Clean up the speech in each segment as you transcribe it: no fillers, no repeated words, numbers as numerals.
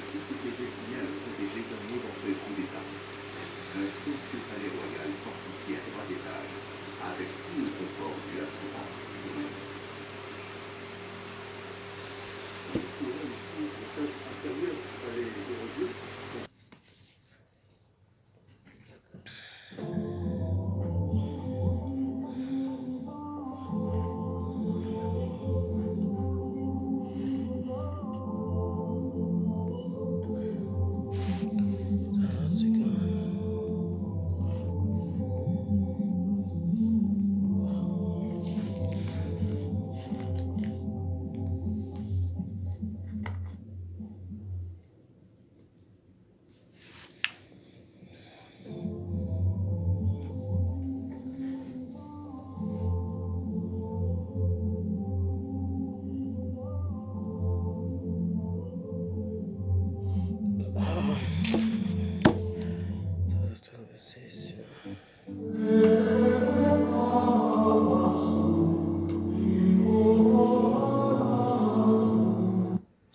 site était destiné à le protéger d'un éventuel coup d'État. Un somptueux palais royal fortifié à 3 étages, avec tout le confort dû à son rang.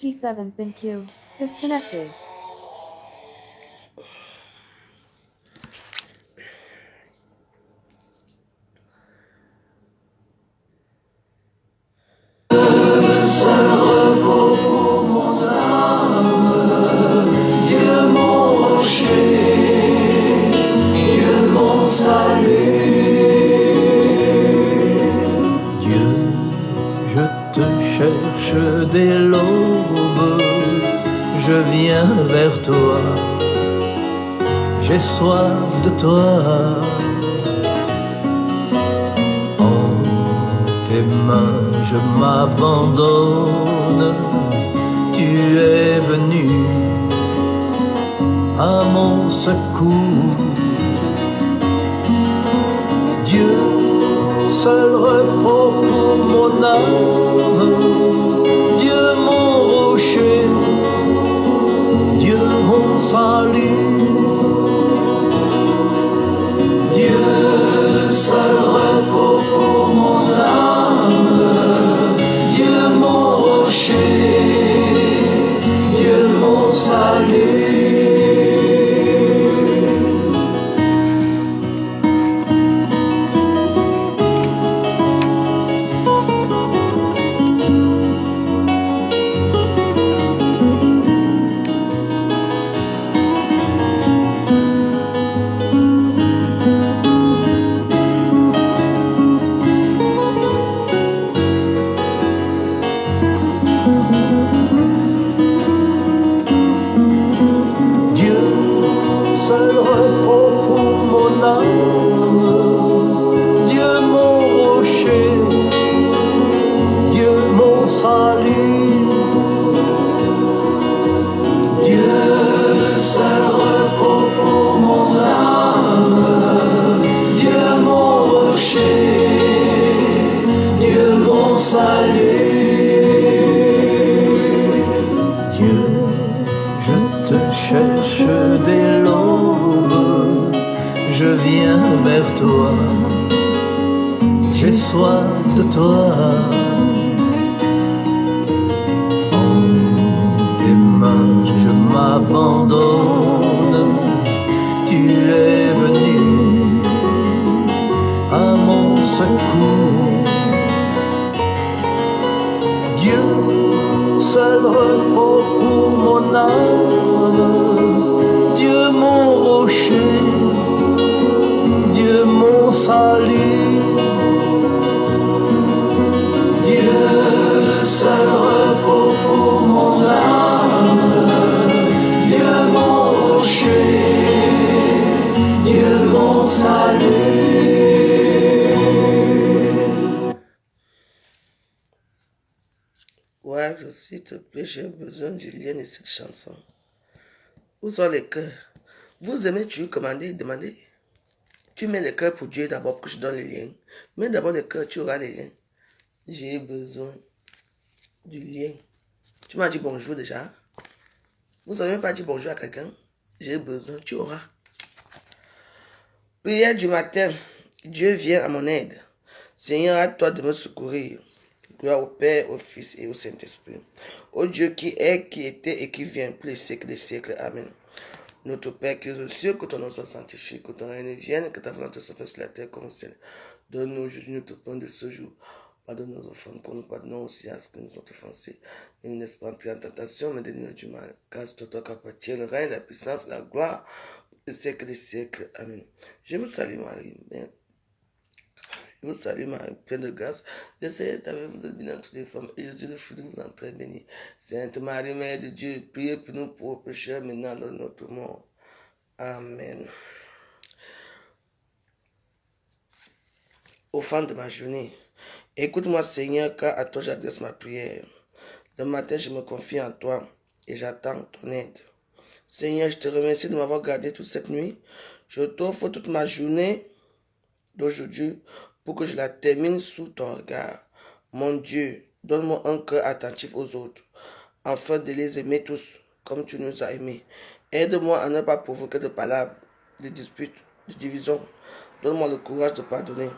G7 ThinQ disconnected. Dès l'aube, je viens vers toi, j'ai soif de toi. En tes mains je m'abandonne, tu es venu à mon secours. Dieu, seul repos pour mon âme, Dieu mon rocher, Dieu mon salut. Dieu, seul repos pour mon âme, Dieu mon rocher, Dieu mon salut. Seul repos pour mon âme, Dieu mon rocher, Dieu mon salut. Dieu, seul repos pour mon âme, Dieu mon rocher, Dieu mon salut. Dieu, je te cherche dès l'aube, je viens vers toi, j'ai soif de toi. En tes mains je m'abandonne, tu es venu à mon secours. Dieu, seul repos pour mon âme, Dieu mon rocher, Dieu mon salut. Dieu, seul repos pour mon âme, Dieu mon rocher, Dieu mon salut. Ouais, s'il te plaît, j'ai besoin du lien de cette chanson. Où sont les cœurs? Vous aimez Dieu commander, demander? Tu mets les cœurs pour Dieu d'abord pour que je donne les liens. Mets d'abord les cœurs, tu auras les liens. J'ai besoin du lien. Tu m'as dit bonjour déjà. Vous n'avez même pas dit bonjour à quelqu'un. J'ai besoin, tu auras. Prière du matin. Dieu vient à mon aide. Seigneur, à toi de me secourir. Gloire au Père, au Fils et au Saint-Esprit. Ô Dieu qui est, qui était et qui vient, pour les siècles des siècles. Amen. Notre Père qui es aux cieux, que ton nom soit sanctifié, que ton règne vienne, que ta volonté soit faite sur la terre comme au ciel. Donne-nous aujourd'hui notre pain de ce jour. Pardonne nos offenses, pour nous pardonnons aussi à ce que nous ont offensés. Et ne nous laisse pas entrer en tentation, mais délivre-nous du mal. Car c'est toi qu'appartient le règne, la puissance, la gloire, les siècles des siècles. Amen. Je vous salue Marie. Je vous salue Marie, pleine de grâce. Le Seigneur est avec vous, vous êtes bénie entre les femmes, et Jésus, le fruit de vos entrailles, béni. Sainte Marie, Mère de Dieu, priez pour nous pauvres pécheurs, maintenant dans notre mort. Amen. Ô femme de ma journée, écoute-moi Seigneur, car à toi j'adresse ma prière. Le matin, je me confie en toi et j'attends ton aide. Seigneur, je te remercie de m'avoir gardé toute cette nuit. Je t'offre toute ma journée d'aujourd'hui pour que je la termine sous ton regard. Mon Dieu, donne-moi un cœur attentif aux autres, afin de les aimer tous, comme tu nous as aimés. Aide-moi à ne pas provoquer de palabres, de disputes, de divisions. Donne-moi le courage de pardonner.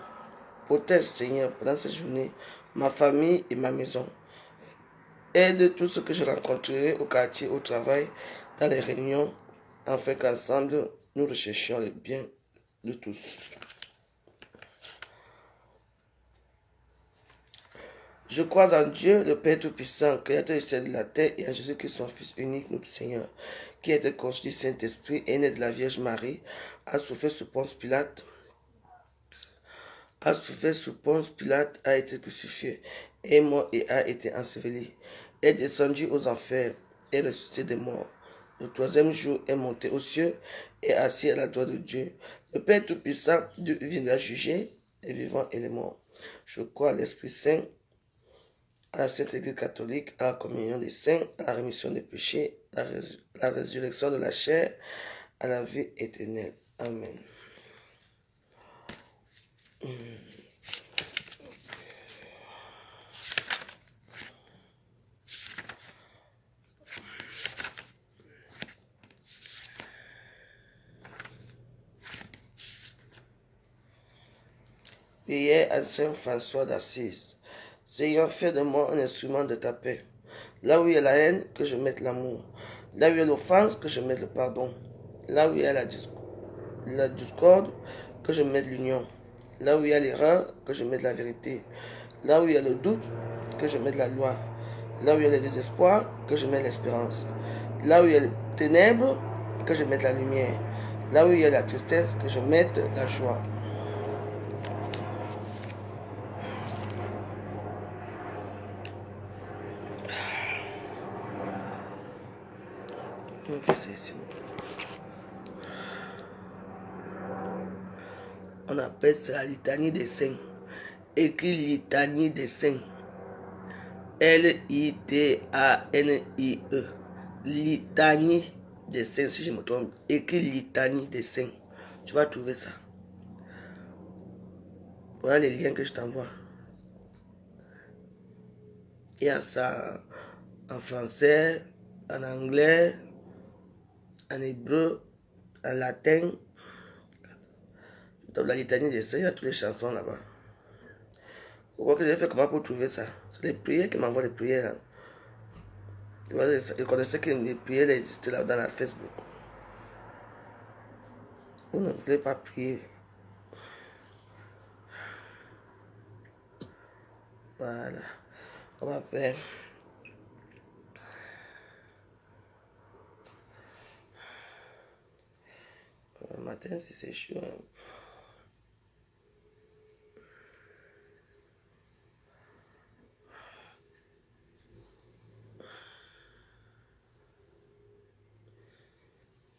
Protège, Seigneur, pendant cette journée, ma famille et ma maison. Aide tout ce que je rencontrerai au quartier, au travail, dans les réunions, afin qu'ensemble, nous recherchions le bien de tous. Je crois en Dieu, le Père Tout-Puissant, Créateur du ciel et de la terre, et en Jésus-Christ, son Fils unique, notre Seigneur, qui a été conçu du Saint-Esprit, est né de la Vierge Marie, a souffert sous Ponce Pilate, a été crucifié, est mort et a été enseveli, est descendu aux enfers, est ressuscité des morts. Le troisième jour est monté aux cieux, et assis à la droite de Dieu. Le Père Tout-Puissant, Dieu viendra juger les vivants et les morts. Je crois à l'Esprit Saint, à la Sainte Église catholique, à la communion des saints, à la rémission des péchés, à la résurrection de la chair, à la vie éternelle. Amen. Prière à Saint François d'Assise. Seigneur, fais de moi un instrument de ta paix. Là où il y a la haine, que je mette l'amour. Là où il y a l'offense, que je mette le pardon. Là où il y a la discorde, que je mette l'union. Là où il y a l'erreur, que je mette la vérité. Là où il y a le doute, que je mette la loi. Là où il y a le désespoir, que je mette l'espérance. Là où il y a les ténèbres, que je mette la lumière. Là où il y a la tristesse, que je mette la joie. On appelle ça la litanie des saints. Écrit litanie des saints. Litanie. Litanie des saints, si je me trompe. Écrit litanie des saints. Tu vas trouver ça. Voilà les liens que je t'envoie. Il y a ça en français, en anglais, en hébreu, en latin. Dans la litanie des saints, il y a toutes les chansons là-bas. Pourquoi que j'ai fait comment pour trouver ça? C'est les prières qui m'envoient les prières. Je connaissais que les prières existaient là dans la Facebook. Vous ne voulez pas prier. Voilà. On va faire. Le matin, si c'est chaud.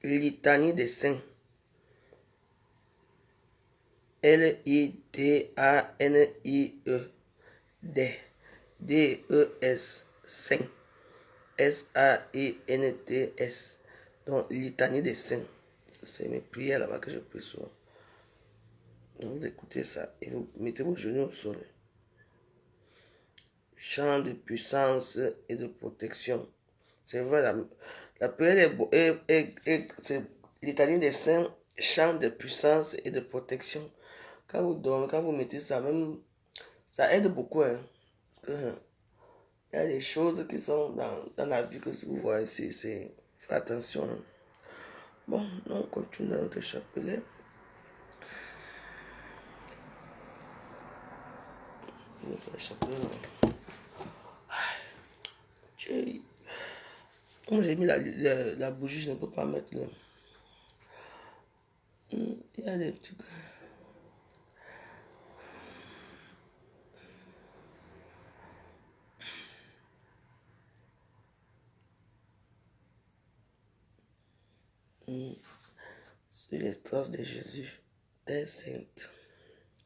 Litanie des saints. Litanie. D-E-S. Saint. S-A-I-N-T-S. Donc, litanie des saints. C'est mes prières là-bas que je prie souvent. Donc, vous écoutez ça et vous mettez vos genoux au sol. Chant de puissance et de protection. C'est vrai, la prière c'est litanie des saints, chant de puissance et de protection. Quand vous dormez, quand vous mettez ça, même, ça aide beaucoup. Hein. Parce que il y a des choses qui sont dans la vie que vous voyez ici. Faites attention. Bon, on continue dans notre chapelet. Notre chapelet. Comme j'ai mis la bougie, je ne peux pas mettre le... Il y a des trucs... Sur les traces de Jésus, Terre sainte.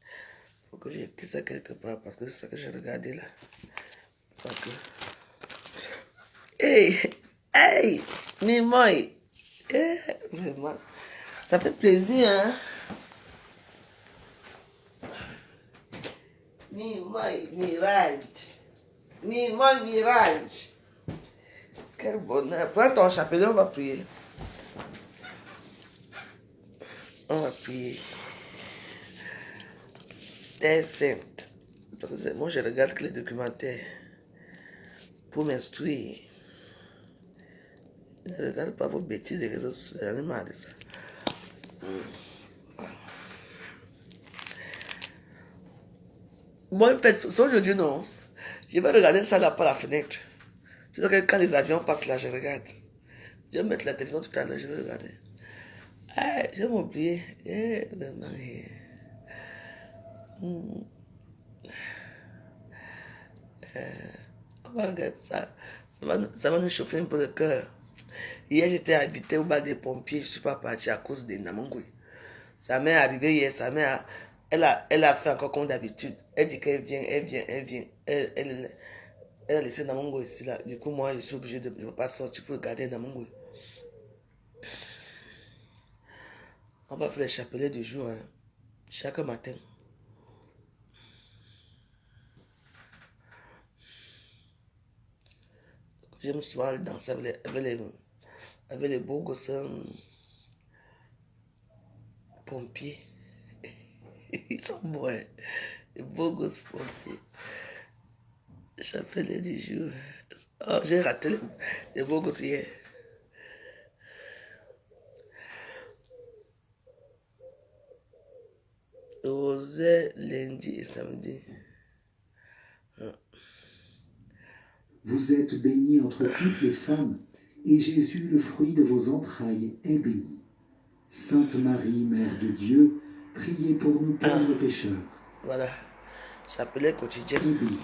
Il faut que j'écris ça quelque part parce que c'est ça que j'ai regardé là. Parce que... Hey, Mimoy. Vraiment, ça fait plaisir, hein. Mimoy Mirage. Quel bonheur. Prends ton chapelet, on va prier. On va prier. Terre sainte. Moi, je regarde que les documentaires pour m'instruire. Je ne regarde pas vos bêtises des réseaux sociaux. J'en ai marre de ça. Bon, en fait, aujourd'hui, non. Je vais regarder ça là par la fenêtre. C'est que quand les avions passent là, je regarde. Je vais mettre la télévision tout à l'heure, je vais regarder. Je vais m'oublier. Vraiment. On va regarder ça. Ça va nous chauffer un peu le cœur. Hier, j'étais invité au bas des pompiers. Je ne suis pas parti à cause des Namangoué. Sa mère est arrivée hier. Sa mère, elle a fait encore comme d'habitude. Elle dit qu'elle vient. Elle a laissé Namangoué ici. Là. Du coup, moi, je suis obligé de ne pas sortir pour regarder Namangoué. On va faire les chapelets du jour. Hein, chaque matin. J'aime souvent danser avec les beaux gosses pompiers. Ils sont beaux, hein. Les beaux gosses pompiers. Chapelet du jour. Oh, j'ai raté les beaux gosses hier. Rosé lundi et samedi. Vous êtes bénie entre toutes les femmes, et Jésus, le fruit de vos entrailles, est béni. Sainte Marie, Mère de Dieu, priez pour nous pauvres pécheurs. Voilà, chapelet quotidien. Est béni.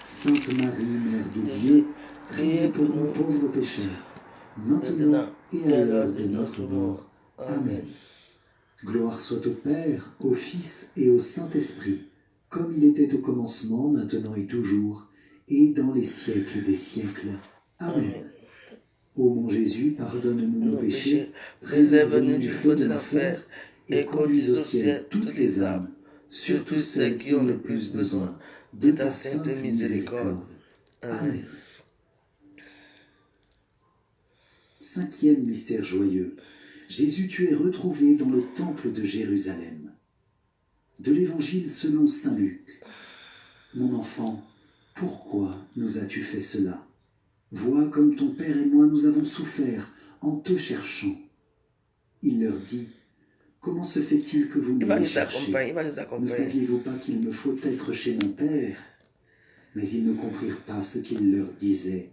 Sainte Marie, Mère de Dieu, priez pour nous pauvres pécheurs, maintenant et à l'heure de notre mort. Amen. Gloire soit au Père, au Fils et au Saint-Esprit, comme il était au commencement, maintenant et toujours, et dans les siècles des siècles. Amen. Ô mon Jésus, pardonne-nous nos péchés, préserve-nous du feu de l'enfer, et conduis au ciel toutes les âmes, surtout celles qui ont le plus besoin de ta sainte miséricorde. Amen. Cinquième mystère joyeux. Jésus, tu es retrouvé dans le temple de Jérusalem. De l'Évangile selon saint Luc. Mon enfant, pourquoi nous as-tu fait cela? Vois comme ton père et moi nous avons souffert en te cherchant. Il leur dit, comment se fait-il que vous m'ayez cherché? Ne saviez-vous pas qu'il me faut être chez mon père? Mais ils ne comprirent pas ce qu'il leur disait.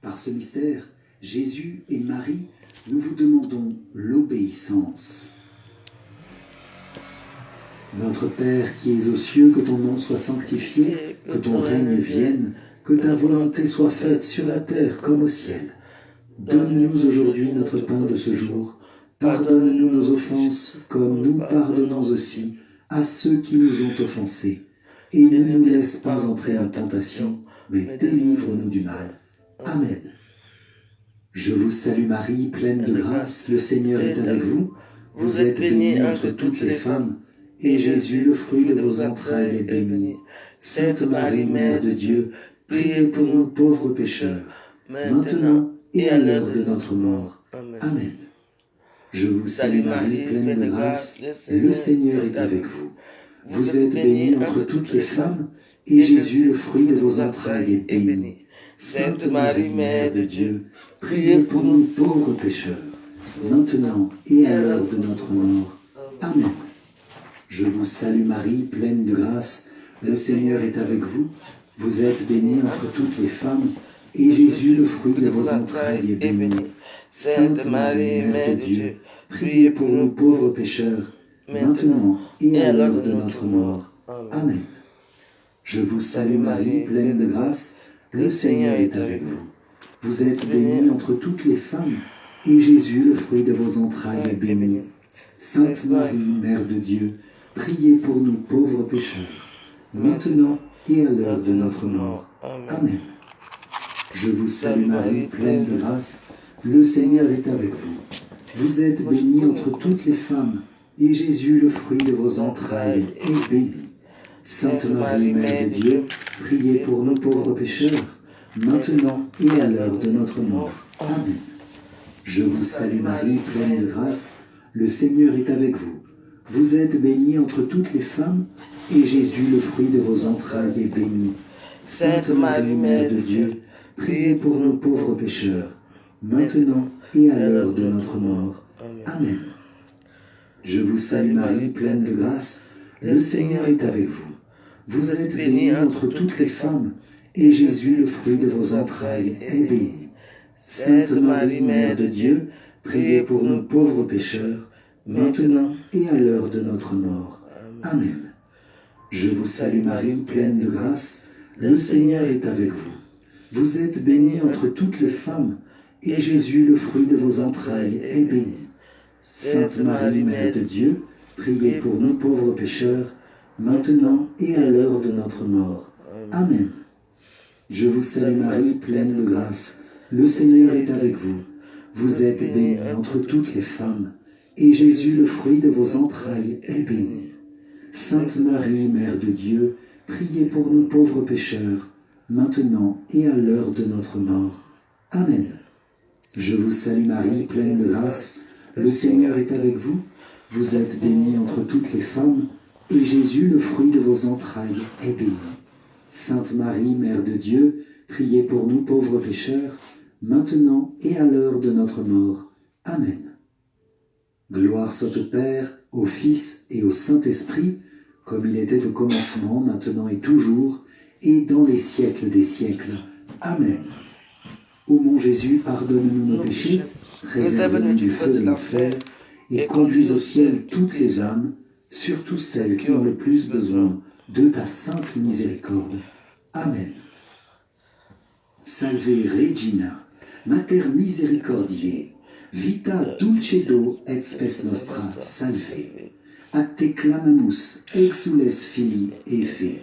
Par ce mystère, Jésus et Marie, nous vous demandons l'obéissance. Notre Père qui es aux cieux, que ton nom soit sanctifié, que ton règne vienne, que ta volonté soit faite sur la terre comme au ciel. Donne-nous aujourd'hui notre pain de ce jour. Pardonne-nous nos offenses, comme nous pardonnons aussi à ceux qui nous ont offensés. Et ne nous laisse pas entrer en tentation, mais délivre-nous du mal. Amen. Je vous salue Marie, pleine de grâce, le Seigneur est avec vous. Vous êtes bénie entre toutes les femmes, et Jésus, le fruit de vos entrailles, est béni. Sainte Marie, Mère de Dieu, priez pour nous pauvres pécheurs, maintenant et à l'heure de notre mort. Amen. Je vous salue Marie, pleine de grâce, le Seigneur est avec vous. Vous êtes bénie entre toutes les femmes, et Jésus, le fruit de vos entrailles, est béni. Sainte Marie, Mère de Dieu, priez pour nous pauvres pécheurs, maintenant et à l'heure de notre mort. Amen. Je vous salue Marie, pleine de grâce, le Seigneur est avec vous. Vous êtes bénie entre toutes les femmes, et Jésus, le fruit de vos entrailles, est béni. Sainte Marie, Mère de Dieu, priez pour nous pauvres pécheurs, maintenant et à l'heure de notre mort. Amen. Je vous salue Marie, pleine de grâce, le Seigneur est avec vous. Vous êtes bénie entre toutes les femmes, et Jésus, le fruit de vos entrailles, est béni. Sainte Marie, Mère de Dieu, priez pour nous pauvres pécheurs, maintenant et à l'heure de notre mort. Amen. Je vous salue Marie, pleine de grâce, le Seigneur est avec vous. Vous êtes bénie entre toutes les femmes, et Jésus, le fruit de vos entrailles, est béni. Sainte Marie, Mère de Dieu, priez pour nous pauvres pécheurs, maintenant et à l'heure de notre mort. Amen. Je vous salue Marie, pleine de grâce, le Seigneur est avec vous. Vous êtes bénie entre toutes les femmes, et Jésus, le fruit de vos entrailles, est béni. Sainte Marie, Mère de Dieu, priez pour nous pauvres pécheurs, maintenant et à l'heure de notre mort. Amen. Je vous salue Marie, pleine de grâce, le Seigneur est avec vous. Vous êtes bénie entre toutes les femmes, et Jésus, le fruit de vos entrailles, est béni. Sainte Marie, Mère de Dieu, priez pour nous pauvres pécheurs, maintenant et à l'heure de notre mort. Amen. Je vous salue Marie, pleine de grâce, le Seigneur est avec vous. Vous êtes bénie entre toutes les femmes, et Jésus, le fruit de vos entrailles, est béni. Sainte Marie, Mère de Dieu, priez pour nous pauvres pécheurs, maintenant et à l'heure de notre mort. Amen. Je vous salue Marie, pleine de grâce, le Seigneur est avec vous. Vous êtes bénie entre toutes les femmes, et Jésus, le fruit de vos entrailles, est béni. Sainte Marie, Mère de Dieu, priez pour nous pauvres pécheurs, maintenant et à l'heure de notre mort. Amen. Je vous salue Marie, pleine de grâce, le Seigneur est avec vous. Vous êtes bénie entre toutes les femmes, et Jésus, le fruit de vos entrailles, est béni. Sainte Marie, Mère de Dieu, priez pour nous pauvres pécheurs, maintenant et à l'heure de notre mort. Amen. Gloire soit au Père, au Fils et au Saint-Esprit, comme il était au commencement, maintenant et toujours, et dans les siècles des siècles. Amen. Ô mon Jésus, pardonne-nous nos péchés, préserve-nous du feu de l'enfer, et conduis au ciel toutes les âmes, surtout celles qui ont le plus besoin de ta sainte miséricorde. Amen. Salve Regina, Mater misericordiae, vita dulcedo et spes nostra salve. A te clamamus, exules filii Eve.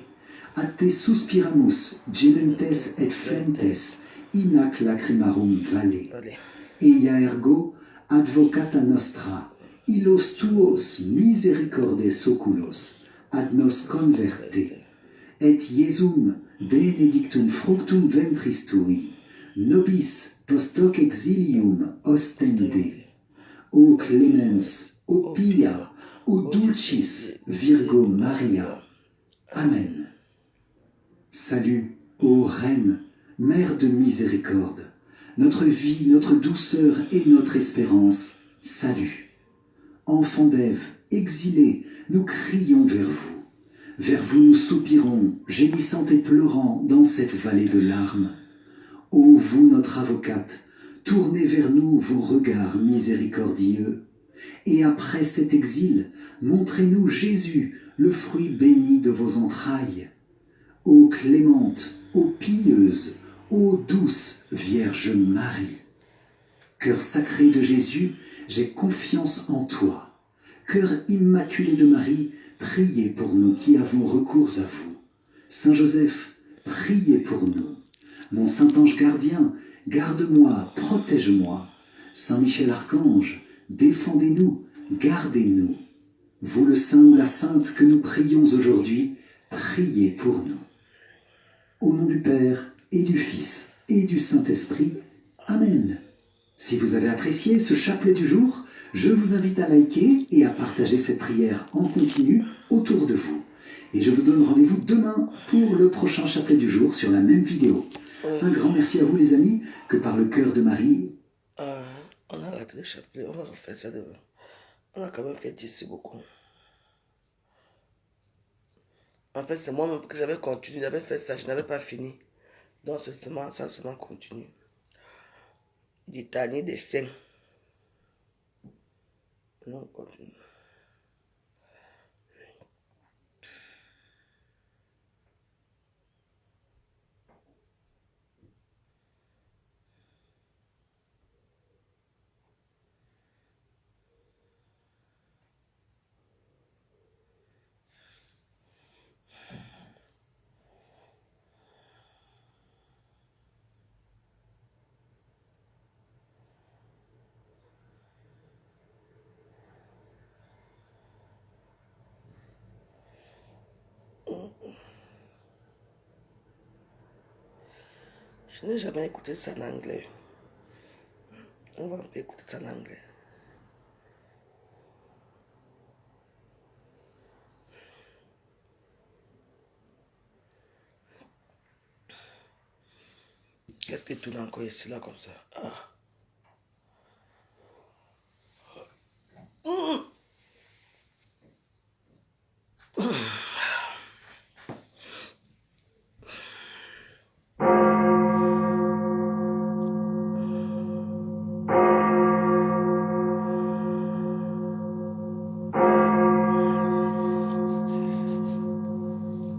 A te suspiramus, gementes et flentes, in hac lacrimarum vale. Eia ergo, advocata nostra, illos tuos misericordes oculos, ad nos converte. Et Iesum benedictum fructum ventris tui, nobis post hoc exilium ostende. O clemens, o pia, o dulcis Virgo Maria. Amen. Salut, ô Reine, Mère de miséricorde, notre vie, notre douceur et notre espérance, salut. Enfants d'Ève, exilés, nous crions vers vous. Vers vous nous soupirons, gémissant et pleurant dans cette vallée de larmes. Ô vous, notre avocate, tournez vers nous vos regards miséricordieux. Et après cet exil, montrez-nous Jésus, le fruit béni de vos entrailles. Ô clémente, ô pieuse, ô douce Vierge Marie. Cœur sacré de Jésus, j'ai confiance en toi. Cœur immaculé de Marie, priez pour nous qui avons recours à vous. Saint Joseph, priez pour nous. Mon Saint-Ange gardien, garde-moi, protège-moi. Saint Michel Archange, défendez-nous, gardez-nous. Vous le Saint ou la Sainte que nous prions aujourd'hui, priez pour nous. Au nom du Père, et du Fils, et du Saint-Esprit. Amen. Si vous avez apprécié ce chapelet du jour, je vous invite à liker et à partager cette prière en continu autour de vous. Et je vous donne rendez-vous demain pour le prochain chapelet du jour sur la même vidéo. Un grand merci à vous les amis, que par le cœur de Marie... On a raté le chapelet, on va refaire ça demain. On a quand même fait 10, c'est beaucoup. En fait, c'est moi-même que j'avais continué, j'avais fait ça, je n'avais pas fini. Donc, ça seulement continue. Litanie des saints. Non, on continue. Je n'ai jamais écouté ça en anglais. On va écouter ça en anglais. Qu'est-ce qui tourne encore ici, là, comme ça?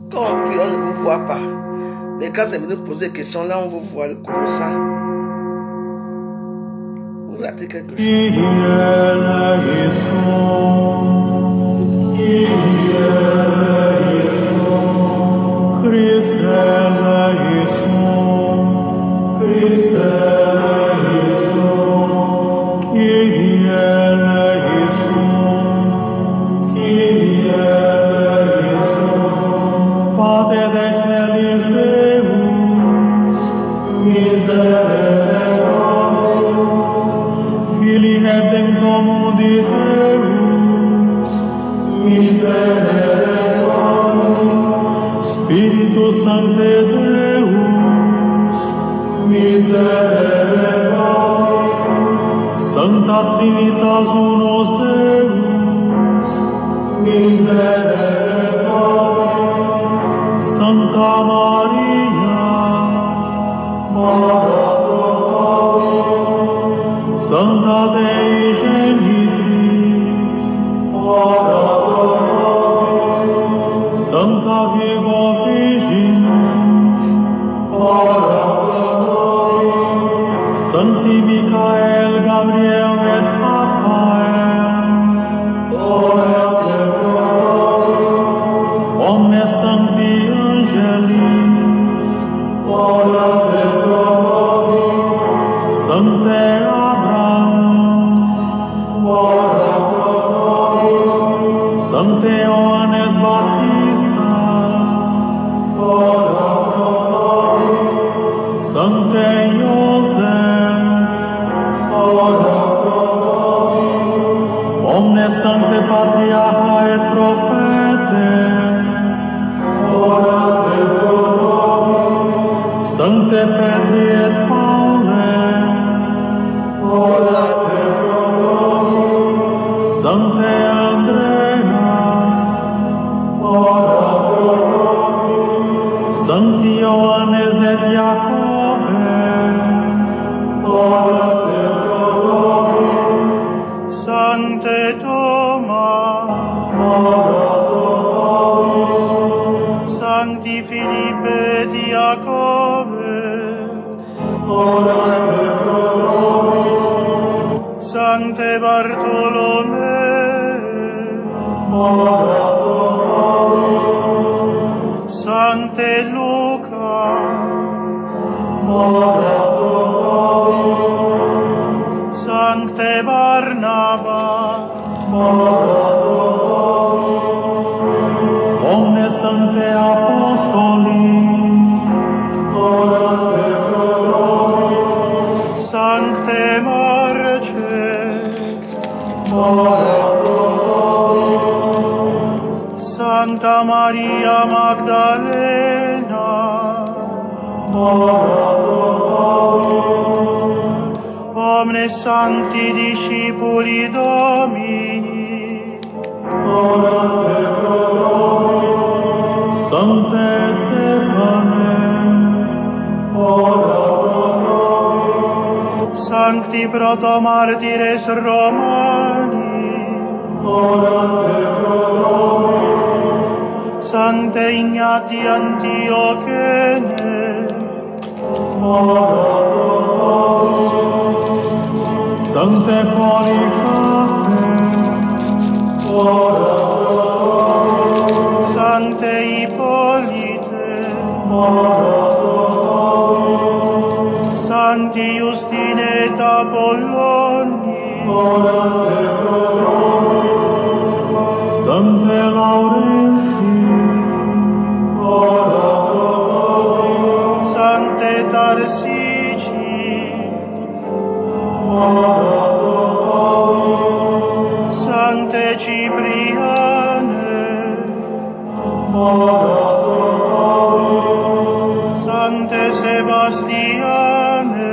Quand on prie, on ne vous voit pas. Mais quand c'est venu poser des questions, là, on vous voit comme ça. Vous ratez quelque chose. Spiritus Sancte Deus, miserere nobis, Sancta Trinitas Unus Deus, miserere nobis, Santa Maria, ora pro nobis, Santa Dei Genitrix, ora pro nobis, Santa Virgo Virginum, ora pro nobis, Sancti Michael, Gabriel et Raphael, ora pro nobis, omnes sancti angeli, ora pro nobis, Sancte Abraham, ora pro nobis, Sancte Ioannes Baptista, ora pro nobis, Sancte Iosef, ora pro nobis, omnes sancte patriarcha et prophete, ora pro nobis, Sancte Petri et Paule, ora pro nobis, Sancte Andrea, ora pro nobis, Sancti Ioannes et Jacobe, ora pro nobis, Sancte Thomas, ora pro nobis, Sancti Philippe et Jacobe, ora pro nobis, Sancte Bartolomeo, ora pro nobis, Sancte Luca, ora pro nobis, Sancte Barnaba, ora pro nobis, omnes sancte apostoli, ora pro nobis, Sancte Marce, ora pro nobis, Sancta Maria Magdalena, ora pro nobis. Omnes sancti discipuli Domini, ora pro nobis. Sancte Stefane, ora pro nobis. Sancti protomartires Romani, ora pro nobis. Sancte Ignati Antiochene, ora pro nobis. Sancte Polycarpe, ora pro nobis. Sancte Hippolyte, ora pro nobis. Sancti Justine et Apolloni, ora pro nobis. Sancte Laurentii, ora pro nobis. Sancte Tarsici, ora pro nobis. Sancte Cipriane, ora pro nobis. Sancte Sebastiane,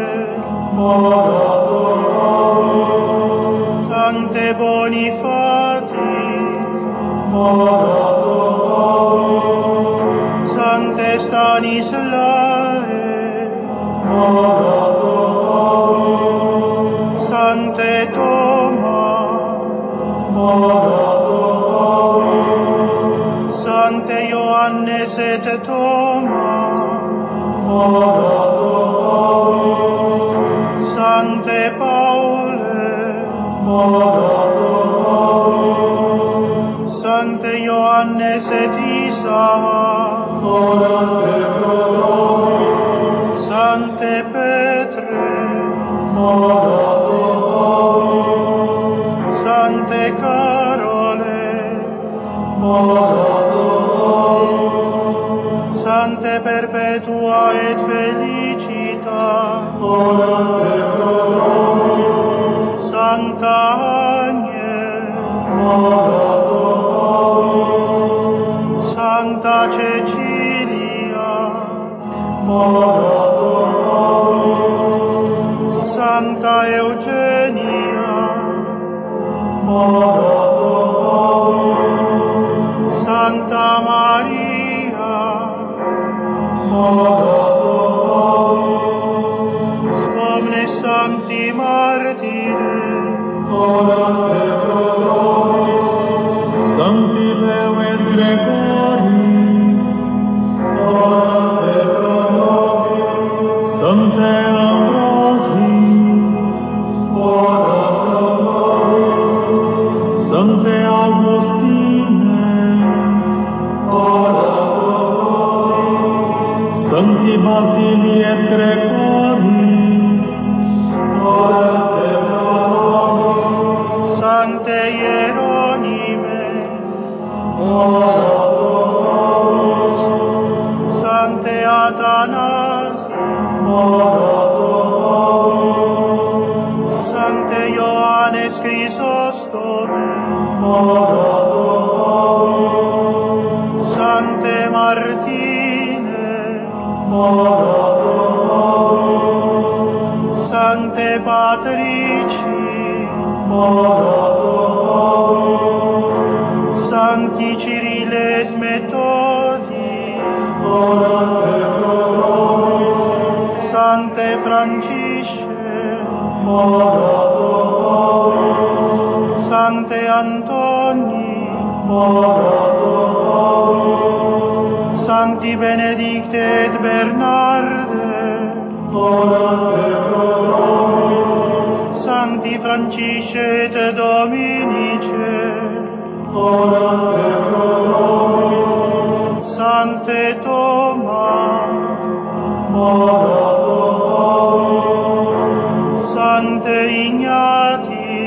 ora pro nobis. Sancte Bonifati, ora pro nobis. Sancte Stanislae, ora pro nobis. Sancte Toma, ora pro nobis. Sancte Ioannes et Toma, ora pro nobis. Sancte Paule, ora pro nobis. Sancte Ioannes et Isaac, ora pro nobis. Sancte Petre, ora pro nobis. Sancte Carole, ora pro nobis. Sancte Perpetua et Felicita, ora pro nobis. Sancta Agnese, ora pro nobis. Sancta Cecilia, ora pro nobis. Sancta Eugenia, ora pro nobis. Sancta Maria, ora pro nobis. Omnes sancti martires, ora pro nobis. Sancti Leo et Gregori, ora pro nobis. Sancte Ambrosi, ora pro nobis. Sancte Augustine, ora pro nobis. Sancti Basili et Gregori, ora pro nobis. Sancte Hieronime, ora pro nobis. Sancte Athanasi, ora pro nobis. Sancte Ioannes Chrysostome, ora pro nobis. Sancte Martine, ora pro nobis. Sancte Patrici, ora pro nobis. Sancti Cyrille et Methodi, ora pro nobis. Sancte Francisce, ora pro nobis. Sancte Antoni, ora pro nobis. Sancti Benedicte et Bernarde, ora pro nobis. Sancti Francisce et Dominice, ora pro nobis. Sancte Toma, ora pro nobis. Sancte Ignati,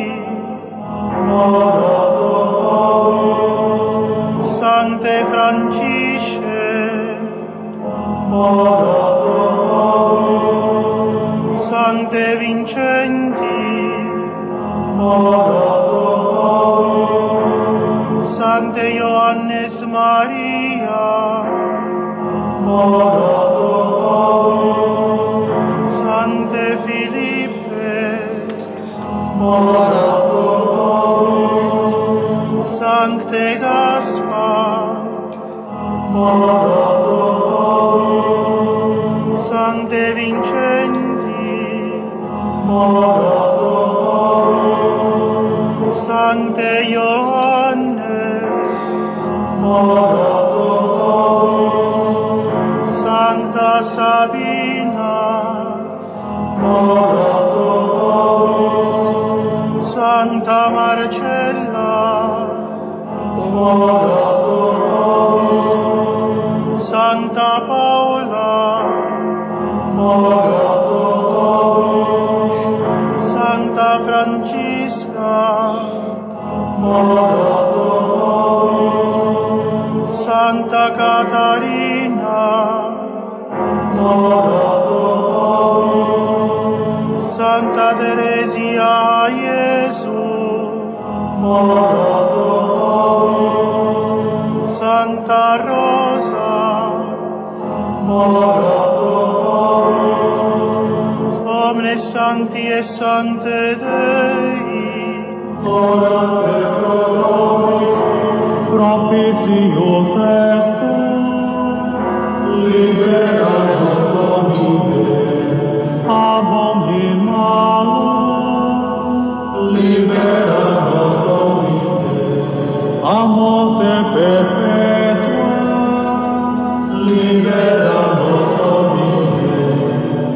ora pro nobis. Sancte Francisce, ora pro nobis. Sancte Vincenti, ora pro nobis. Sancte Ioannes Johannes Maria, Sancte Filippe, Sancte Gaspar, Sancte Vincenti, Sancte Ioannes, Sancta Sabina, Sancta Marcella, Santa Paula, Santa Francisca, Santa Catarina, Santa Teresia Gesù, Santa Rosa, omnes sancti et sancte Dei, Propitios est, libera nos Domine, abominable, libera nos Domine, a morte perpetua, libera nos Domine,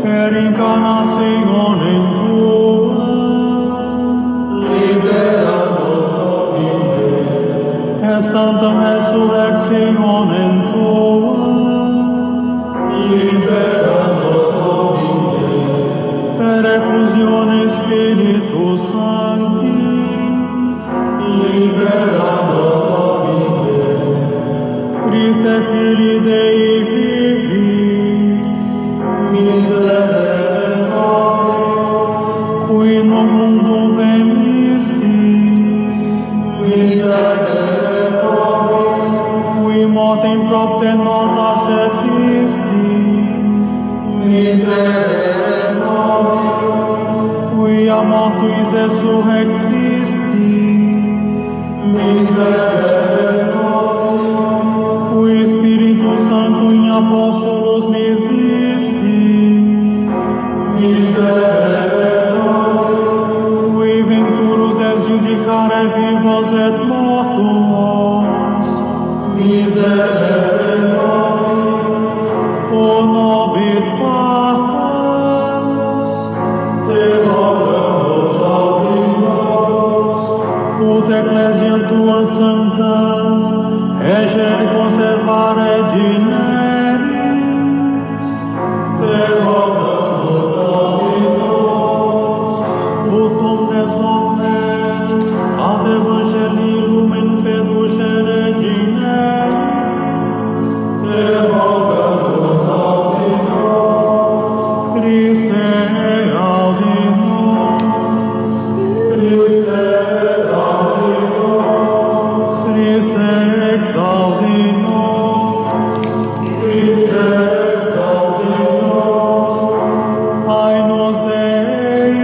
per incarnationem tua, libera nos Domine, per sanctam resurrectionem tua, libera nos Domine, per effusione Spiritus Sancti, libera nos Domine, Christe Filii Dei vivi, miserere nobis, qui in mundum venisti, miserere nobis, qui mortem propter nos acceptisti, miserere nobis, qui a mortuis resurrexisti, miserere nobis, qui Spiritus Sancto in Apostolos misisti, miserere nobis, qui venturus et judicare vivos et mortuos, miserere nobis, o nobis Patres, te rogamus audimus, ut ecclesiam tua sancta, egere conservare dineris, te rogamus audimus, ut omnes omnes ad Evangelii lumen peducere dineris, te rogamus audimus, Christe audimus, Christe audimus, Christe exaudimus, Christe exaudimus, Agnus Dei,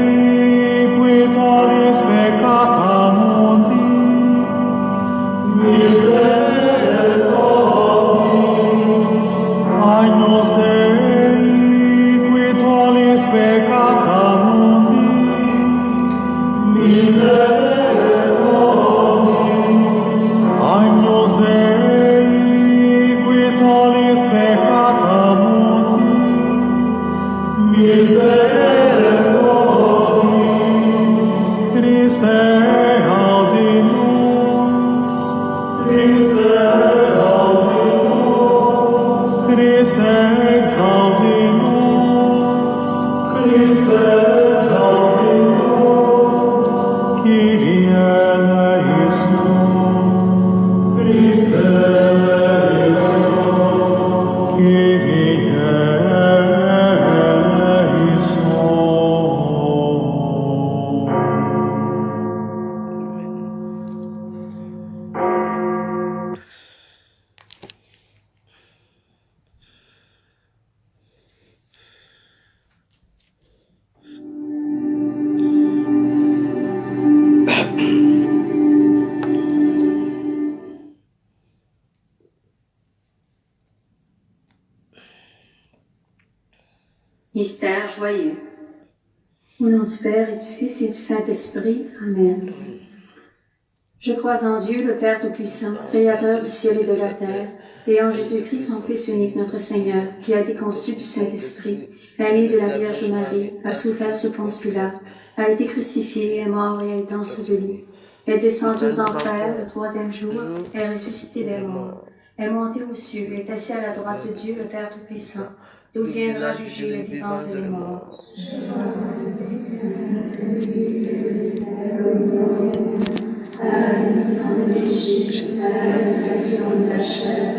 qui tollis peccata mundi, miserere nobis, Agnus Dei, qui tollis peccata mundi, miserere nobis, Agnus Dei, qui tollis peccata mundi, miserere nobis, Christe audimus, Christe audimus, Christe exaudimus, Christe exaudimus, Kyrie eleison, Christe eleison, Kyrie eleison. Mystère joyeux. Au nom du Père et du Fils et du Saint-Esprit. Amen. Je crois en Dieu, le Père Tout-Puissant, Créateur du ciel et de la terre, et en Jésus-Christ, son Fils unique, notre Seigneur, qui a été conçu du Saint-Esprit, est né de la Vierge Marie, a souffert sous Ponce Pilate, a été crucifié, est mort et a été enseveli, est descendu aux enfers le troisième jour, est ressuscité des morts, est monté aux cieux, est assis à la droite de Dieu, le Père Tout-Puissant, d'où viendra juger les vivants et les morts. À la rémission des péchés, à la résurrection de la chair.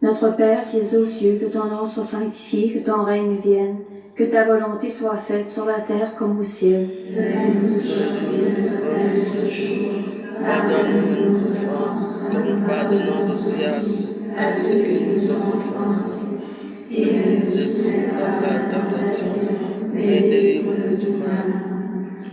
Notre Père qui es aux cieux, que ton nom soit sanctifié, que ton règne vienne, que ta volonté soit faite sur la terre comme au ciel. Donne-nous aujourd'hui notre pain de ce jour. Pardonne-nous nos offenses, comme nous pardonnons aussi à ceux qui nous ont offensés. Et ne nous soumets pas à la tentation, mais délivre-nous du mal.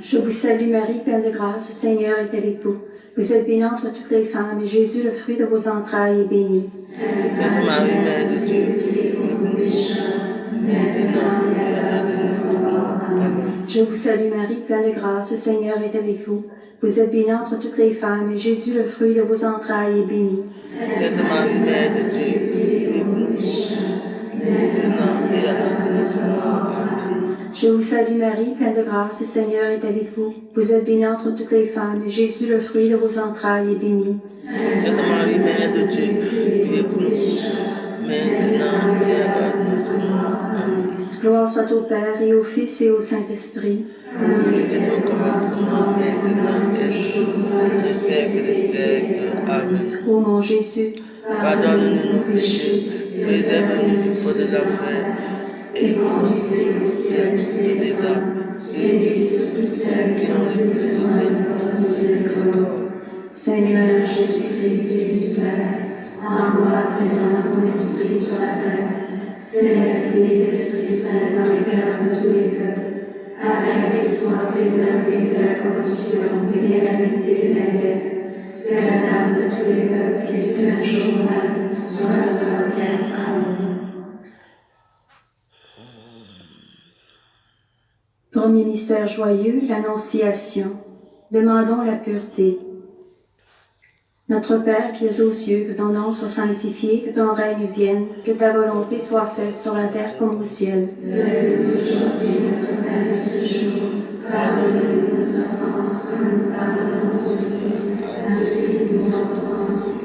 Je vous salue Marie, pleine de grâce, le Seigneur est avec vous. Vous êtes bénie entre toutes les femmes, et Jésus, le fruit de vos entrailles, est béni. Sainte Marie, Mère de Dieu, priez pour nous pécheurs, maintenant et à l'heure de notre mort. Amen. Je vous salue Marie, pleine de grâce, le Seigneur est avec vous. Vous êtes bénie entre toutes les femmes, et Jésus, le fruit de vos entrailles, est béni. Sainte Marie, Mère de Dieu, priez pour nous pécheurs, maintenant et à l'heure de notre mort. Amen. Je vous salue Marie, pleine de grâce, le Seigneur est avec vous. Vous êtes bénie entre toutes les femmes, et Jésus, le fruit de vos entrailles, est béni. Sainte Marie, Mère de Dieu, priez pour nous pécheurs, maintenant et à l'heure de notre mort. Amen. Gloire soit au Père, et au Fils, et au Saint-Esprit. Comme il était au commencement, maintenant et toujours, des siècles des siècles. Amen. Ô mon Jésus, pardonne-nous nos péchés, préserve-nous du feu de l'enfer, et conduisez au ciel toutes les âmes, et surtout celles qui ont le plus besoin de votre miséricorde. Seigneur Jésus-Christ, Fils du Père, envoie à présent ton esprit sur la terre, fais habiter l'Esprit Saint dans les cœurs de tous les peuples, afin qu'ils soient préservés de la corruption et de la vie téméraire, que la dame de tous les peuples qui fut un jour mal soit notre terre. Amen. Premier mystère joyeux, l'Annonciation. Demandons la pureté. Notre Père qui es aux cieux, que ton nom soit sanctifié, que ton règne vienne, que ta volonté soit faite sur la terre comme au ciel. Donne-nous aujourd'hui notre pain de ce jour. Pardonne-nous nos offenses, comme nous pardonnons aussi à ceux qui nous ont offensés.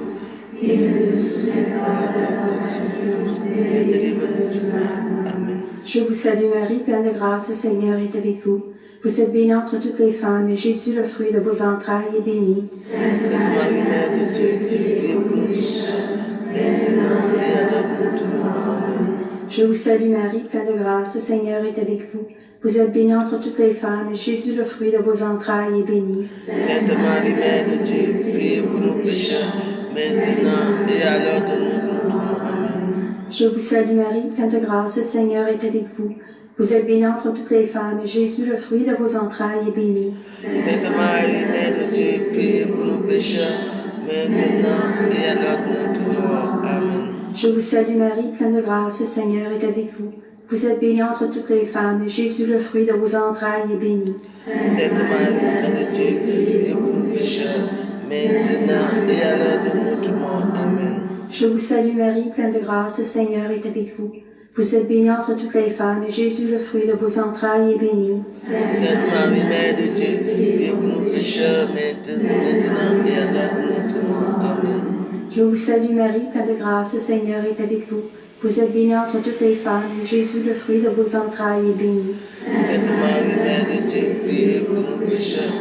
Et ne nous soumets pas à la tentation, mais délivre-nous du mal. Amen. Je vous salue Marie, pleine de grâce, le Seigneur est avec vous. Vous êtes bénie entre toutes les femmes, et Jésus, le fruit de vos entrailles, est béni. Sainte Marie, Mère de Dieu, priez pour nous pécheurs, maintenant et à l'heure de notre mort. Amen. Je vous salue Marie, pleine de grâce, le Seigneur est avec vous. Vous êtes bénie entre toutes les femmes, et Jésus, le fruit de vos entrailles, est béni. Sainte Marie, Mère de Dieu, priez pour nous pécheurs, maintenant et à l'heure de notre mort. Amen. Je vous salue Marie, pleine de grâce, le Seigneur est avec vous. Vous êtes bénie entre toutes les femmes, et Jésus, le fruit de vos entrailles, est béni. Sainte Marie, Mère de Dieu, priez pour nous pécheurs, maintenant et à l'heure de notre mort. Amen. Je vous salue Marie, pleine de grâce, le Seigneur est avec vous. Vous êtes bénie entre toutes les femmes, et Jésus, le fruit de vos entrailles, est béni. Sainte Marie, Mère de Dieu, priez pour nous pécheurs, maintenant et à l'heure de notre mort. Amen. Je vous salue Marie, pleine de grâce, le Seigneur est avec vous. Vous êtes bénie entre toutes les femmes, et Jésus, le fruit de vos entrailles, est béni. Sainte Marie, Mère de Dieu, priez pour nous pécheurs, maintenant et à l'heure de notre mort. Amen. Je vous salue Marie, pleine de grâce, le Seigneur est avec vous. Vous êtes bénie entre toutes les femmes, et Jésus, le fruit de vos entrailles, est béni. Sainte Marie, Mère de Dieu, priez pour nous pécheurs,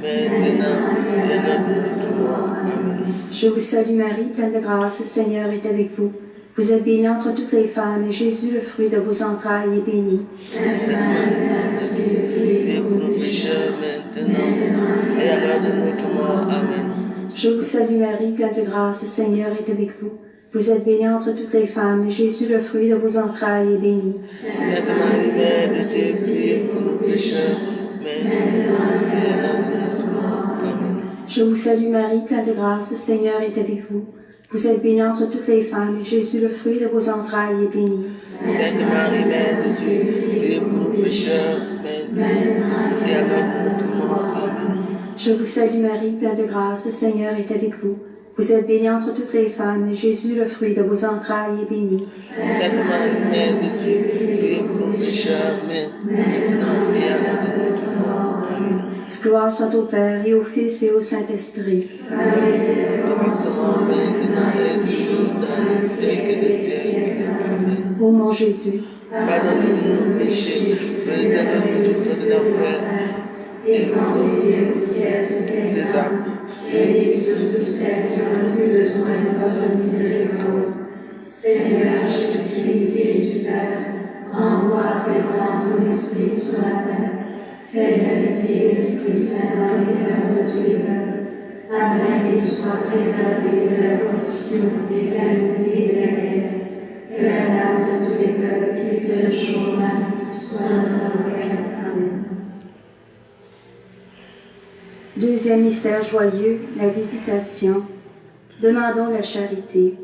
maintenant et à l'heure de notre mort. Amen. Je vous salue Marie, pleine de grâce, le Seigneur est avec vous. Vous êtes bénie entre toutes les femmes, et Jésus, le fruit de vos entrailles, est béni. Sainte Marie, Mère de Dieu, priez pour nous pécheurs, maintenant et à l'heure de notre mort. Amen. Je vous salue Marie, pleine de grâce, le Seigneur est avec vous. Vous êtes bénie entre toutes les femmes, et Jésus, le fruit de vos entrailles, est béni. Sainte Marie, Mère de Dieu, priez pour nous pécheurs, maintenant et à l'heure de notre mort. Amen. Je vous salue Marie, pleine de grâce, le Seigneur est avec vous. Vous êtes bénie entre toutes les femmes, et Jésus, le fruit de vos entrailles, est béni. Sainte Marie, Mère de Dieu, priez pour nous pécheurs, maintenant et à l'heure de notre mort. Amen. Je vous salue Marie, pleine de grâce, le Seigneur est avec vous. Vous êtes bénie entre toutes les femmes, et Jésus, le fruit de vos entrailles, est béni. Sainte Marie, Mère de Dieu, priez pour nous pécheurs, maintenant et à l'heure de notre mort. Amen. Gloire soit au Père, et au Fils, et au Saint-Esprit. Commencement maintenant et toujours dans les siècles des siècles. Amen. Ô mon Jésus, Pardonnez-nous nos péchés, préservez-nous du feu de l'enfer, et conduisez au ciel les âmes, et ceux de celles qui ont le plus besoin de votre miséricorde. Seigneur Jésus-Christ, Fils du Père, envoie présent ton esprit sur la terre, fais habiter l'Esprit Saint dans les cœurs de tous les peuples, afin qu'ils soient préservés de la corruption, des calamités et de la guerre. Que la dame de tous les peuples qui te le jour Marie soit notre avocate. Amen. deuxième mystère joyeux, la visitation. Demandons la charité.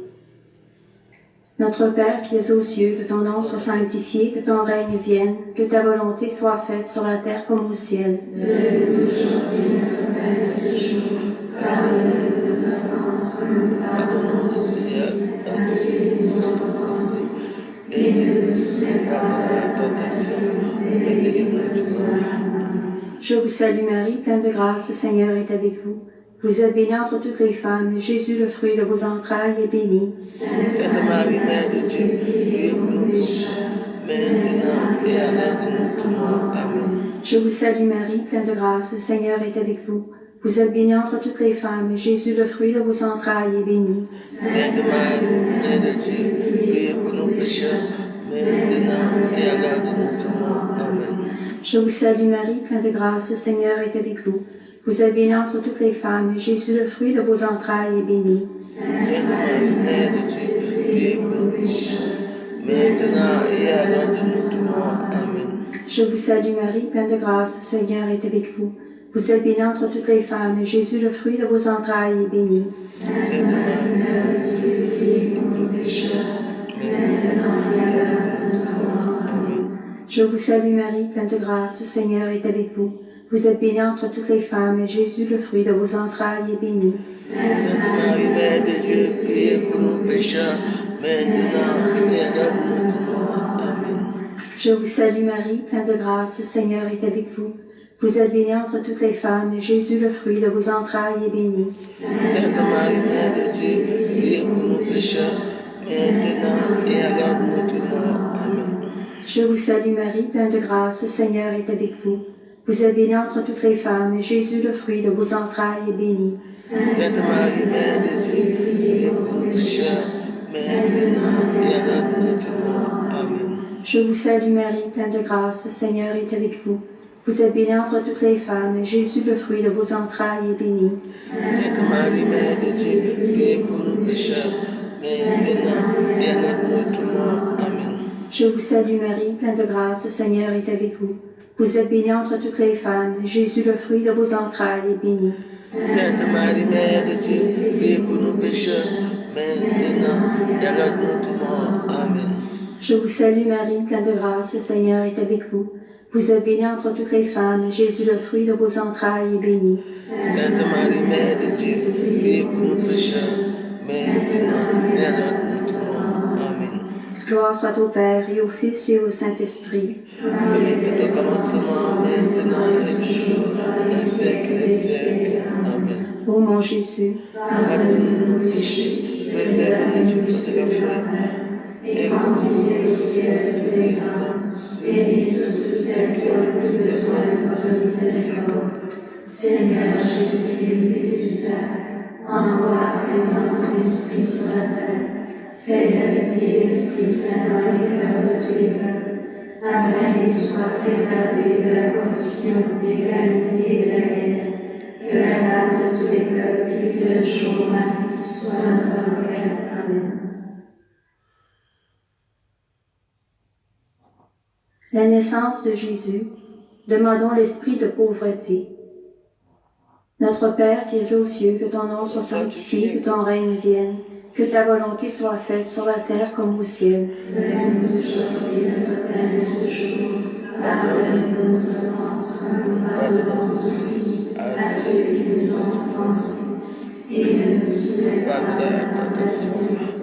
Notre Père qui es aux cieux, que ton nom soit sanctifié, que ton règne vienne, que ta volonté soit faite sur la terre comme au ciel. Donne-nous aujourd'hui notre pain de ce jour. Pardonne-nous nos offenses, comme nous pardonnons aux Seigneur, à ceux qui nous ont offensés. Et ne nous soumets pas à la tentation, mais délivre-nous du mal. Je vous salue Marie, pleine de grâce, le Seigneur est avec vous. Vous êtes bénie entre toutes les femmes, et Jésus, le fruit de vos entrailles, est béni. Sainte Marie, Mère de Dieu, priez pour nous pécheurs, maintenant et à l'heure de notre mort. Amen. Je vous salue Marie, pleine de grâce, le Seigneur est avec vous. Vous êtes bénie entre toutes les femmes, et Jésus, le fruit de vos entrailles, est béni. Sainte Marie, Mère de Dieu, priez pour nous pécheurs, maintenant et à l'heure de notre mort. Amen. Je vous salue Marie, pleine de grâce, le Seigneur est avec vous. Vous êtes bénie entre toutes les femmes, et Jésus, le fruit de vos entrailles, est béni. Sainte Marie, Mère de Dieu, priez pour nous pécheurs, maintenant et à l'heure de notre mort. Amen. Je vous salue Marie, pleine de grâce, le Seigneur est avec vous. Vous êtes bénie entre toutes les femmes, et Jésus, le fruit de vos entrailles, est béni. Sainte Marie, Mère de Dieu, priez pour nous pécheurs, maintenant et à l'heure de notre mort. Amen. Je vous salue Marie, pleine de grâce, le Seigneur est avec vous. Vous êtes bénie entre toutes les femmes, et Jésus, le fruit de vos entrailles, est béni. Sainte Marie, Mère de Dieu, priez pour nous pécheurs, maintenant et à l'heure de notre mort. Amen. Je vous salue Marie, pleine de grâce, le Seigneur est avec vous. Vous êtes bénie entre toutes les femmes, et Jésus, le fruit de vos entrailles, est béni. Sainte Marie, Mère de Dieu, priez pour nous pécheurs, maintenant et à l'heure de notre mort. Amen. Je vous salue Marie, pleine de grâce, le Seigneur est avec vous. Vous êtes bénie entre toutes les femmes, et Jésus, le fruit de vos entrailles, est béni. Sainte Marie, Mère de Dieu, priez pour nous pécheurs, maintenant et à l'heure de notre mort. Amen. Je vous salue Marie, pleine de grâce, le Seigneur est avec vous. Vous êtes bénie entre toutes les femmes, et Jésus, le fruit de vos entrailles, est béni. Sainte Marie, Mère de Dieu, priez pour nous pécheurs, maintenant et à l'heure de notre mort. Amen. Je vous salue Marie, pleine de grâce, le Seigneur est avec vous. Vous êtes bénie entre toutes les femmes, et Jésus, le fruit de vos entrailles, est béni. Sainte Marie, Mère de Dieu, priez pour nous pécheurs, maintenant et à l'heure de notre mort. Amen. Je vous salue Marie, pleine de grâce, le Seigneur est avec vous. Vous êtes bénie entre toutes les femmes, et Jésus, le fruit de vos entrailles, est béni. Sainte Marie, Mère de Dieu, priez pour nous pécheurs, maintenant et à l'heure de notre mort. Amen. Gloire soit au Père, et au Fils, et au Saint-Esprit. Comme il était au commencement, maintenant et toujours, dans les siècles des siècles. Amen. Ô mon Jésus, Pardonne-nous nos péchés, préservez-nous du feu de l'enfer, et conduisez au ciel tous les âmes, et surtout celles qui ont le plus besoin de votre miséricorde. Seigneur Jésus-Christ, Fils du Père, envoie à présent ton esprit sur la terre. Fais habiter l'Esprit Saint dans les cœurs de tous les peuples, afin qu'ils soient préservés de la corruption, des calamités et de la guerre. Que la dame de tous les peuples qui te le jour Marie soit notre avocate. Amen. la naissance de Jésus, demandons l'esprit de pauvreté. Notre Père qui es aux cieux, que ton nom soit sanctifié, que ton règne vienne, que ta volonté soit faite sur la terre comme au ciel. Donne-nous aujourd'hui notre pain de ce jour. Pardonne-nous nos offenses, comme nous pardonnons aussi à ceux qui nous ont offensés. Et ne nous soumets pas à la tentation,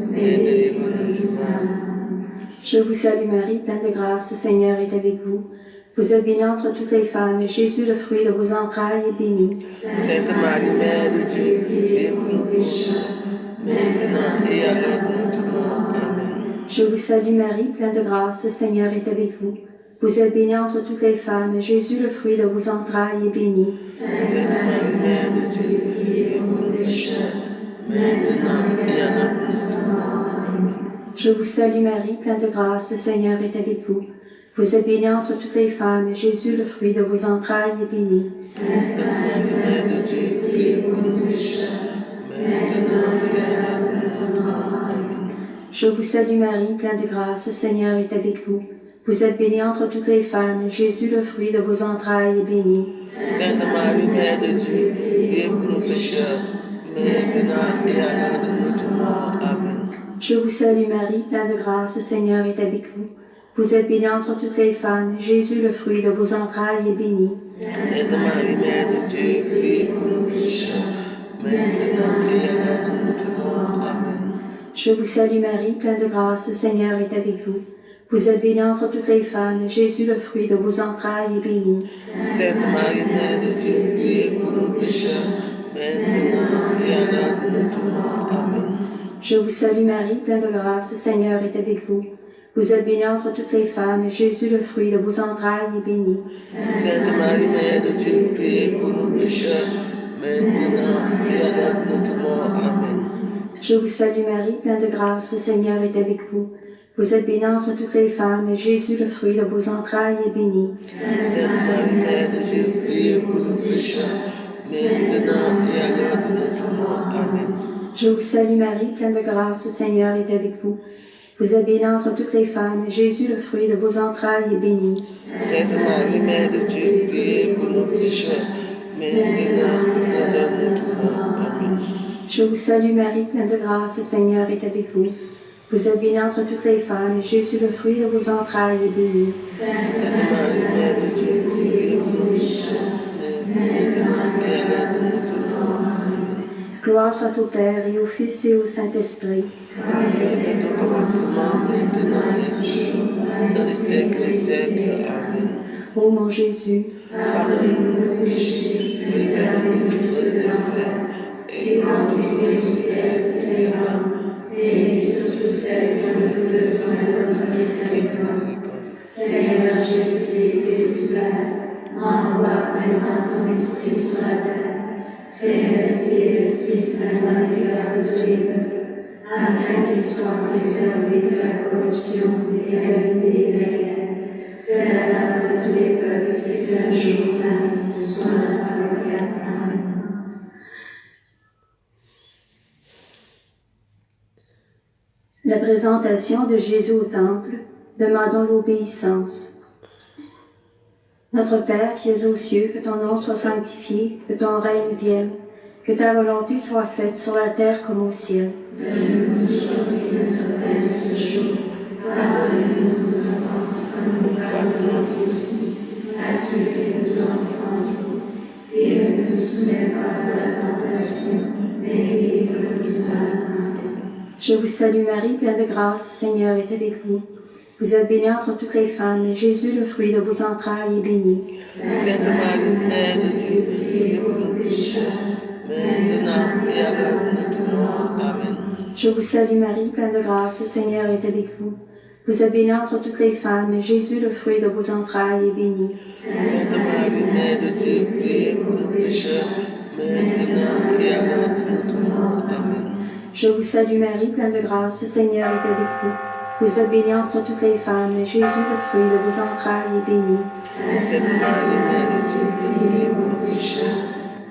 mais délivre-nous du mal. Je vous salue Marie, pleine de grâce, le Seigneur est avec vous. Vous êtes bénie entre toutes les femmes, et Jésus, le fruit de vos entrailles, est béni. Sainte Marie, Mère de Dieu, priez pour nous pécheurs, maintenant et à l'heure de notre mort. Amen. Je vous salue Marie, pleine de grâce, le Seigneur est avec vous. Vous êtes bénie entre toutes les femmes, et Jésus, le fruit de vos entrailles, est béni. Sainte Marie, Mère de Dieu, priez pour nous pécheurs, maintenant et à l'heure de notre mort. Amen. Je vous salue Marie, pleine de grâce, le Seigneur est avec vous. Vous êtes bénie entre toutes les femmes, et Jésus, le fruit de vos entrailles, est béni. Sainte Marie, Mère de Dieu, priez pour nous pécheurs, maintenant et à l'heure de notre mort. Amen. Je vous salue Marie, pleine de grâce, le Seigneur est avec vous. Vous êtes bénie entre toutes les femmes, et Jésus, le fruit de vos entrailles, est béni. Sainte Marie, Mère de Dieu, priez pour nous pécheurs, maintenant et à l'heure de notre mort. Amen. Je vous salue Marie, pleine de grâce, le Seigneur est avec vous. Vous êtes bénie entre toutes les femmes, et Jésus, le fruit de vos entrailles, est béni. Sainte Marie, Mère de Dieu, priez pour nous pécheurs, maintenant et à l'heure de notre mort. Amen. Je vous salue Marie, pleine de grâce, le Seigneur est avec vous. Vous êtes bénie entre toutes les femmes, et Jésus, le fruit de vos entrailles, est béni. Sainte Marie, Mère de Dieu, priez pour nous pécheurs, maintenant et à l'heure de notre mort. Amen. Je vous salue Marie, pleine de grâce, le Seigneur est avec vous. Vous êtes bénie entre toutes les femmes, et Jésus, le fruit de vos entrailles, est béni. Sainte Marie, Mère de Dieu, priez pour nous pécheurs, maintenant et à l'heure de notre mort. Amen. Je vous salue Marie, pleine de grâce, le Seigneur est avec vous. Vous êtes bénie entre toutes les femmes, et Jésus, le fruit de vos entrailles, est béni. Sainte Marie, Mère de Dieu, priez pour nous pécheurs, maintenant et à l'heure de notre mort. Amen. Je vous salue Marie, pleine de grâce, le Seigneur est avec vous. Vous êtes bénie entre toutes les femmes, et Jésus, le fruit de vos entrailles, est béni. Sainte Marie, Mère de Dieu, priez pour nous pécheurs, maintenant et à l'heure de notre mort. Amen. Je vous salue Marie, pleine de grâce, le Seigneur est avec vous. Vous êtes bénie entre toutes les femmes, et Jésus, le fruit de vos entrailles, est béni. Sainte Marie, Mère de Dieu, priez pour nous pécheurs, maintenant et à l'heure de notre mort. Amen. Gloire soit au Père, et au Fils, et au Saint-Esprit. Comme il était au commencement, maintenant et toujours, Dans les siècles des siècles. Amen. Ô mon Jésus, pardonnez-nous nos péchés, préservez-nous du feu de l'enfer, et conduisez au ciel toutes les âmes, et surtout celles qui ont le plus besoin de votre miséricorde. Seigneur Jésus-Christ, Fils du Père, envoie présent ton esprit sur la terre, fais habiter l'Esprit Saint dans les cœurs de tous les peuples, afin qu'ils soient préservés de la corruption et de la vie éternelle. Que la dame de tous les peuples et que un jour Marie soit notre avocate. Amen. la présentation de Jésus au temple, demandons l'obéissance. Notre Père qui es aux cieux, que ton nom soit sanctifié, que ton règne vienne, que ta volonté soit faite sur la terre comme au ciel. Donne-nous aujourd'hui notre pain de ce jour. Pardonne-nous nos offenses comme nous pardonnons aussi à ceux qui nous ont offensés. Et ne nous soumets pas à la tentation, mais délivre-nous du mal. Je vous salue Marie, pleine de grâce, le Seigneur est avec vous. Vous êtes bénie entre toutes les femmes, et Jésus, le fruit de vos entrailles, est béni. Sainte Marie, Mère de Dieu, priez pour nous pécheurs, maintenant et à l'heure de notre mort. Amen. Je vous salue Marie, pleine de grâce, le Seigneur est avec vous. Vous êtes bénie entre toutes les femmes, et Jésus, le fruit de vos entrailles, est béni. Sainte Marie, Mère de Dieu, priez pour nous pécheurs, maintenant et à l'heure de notre mort. Amen. Je vous salue Marie, pleine de grâce, le Seigneur est avec vous. Vous êtes bénie entre toutes les femmes, et Jésus, le fruit de vos entrailles, est béni. Sainte Marie, Mère de Dieu, priez pour nous pécheurs,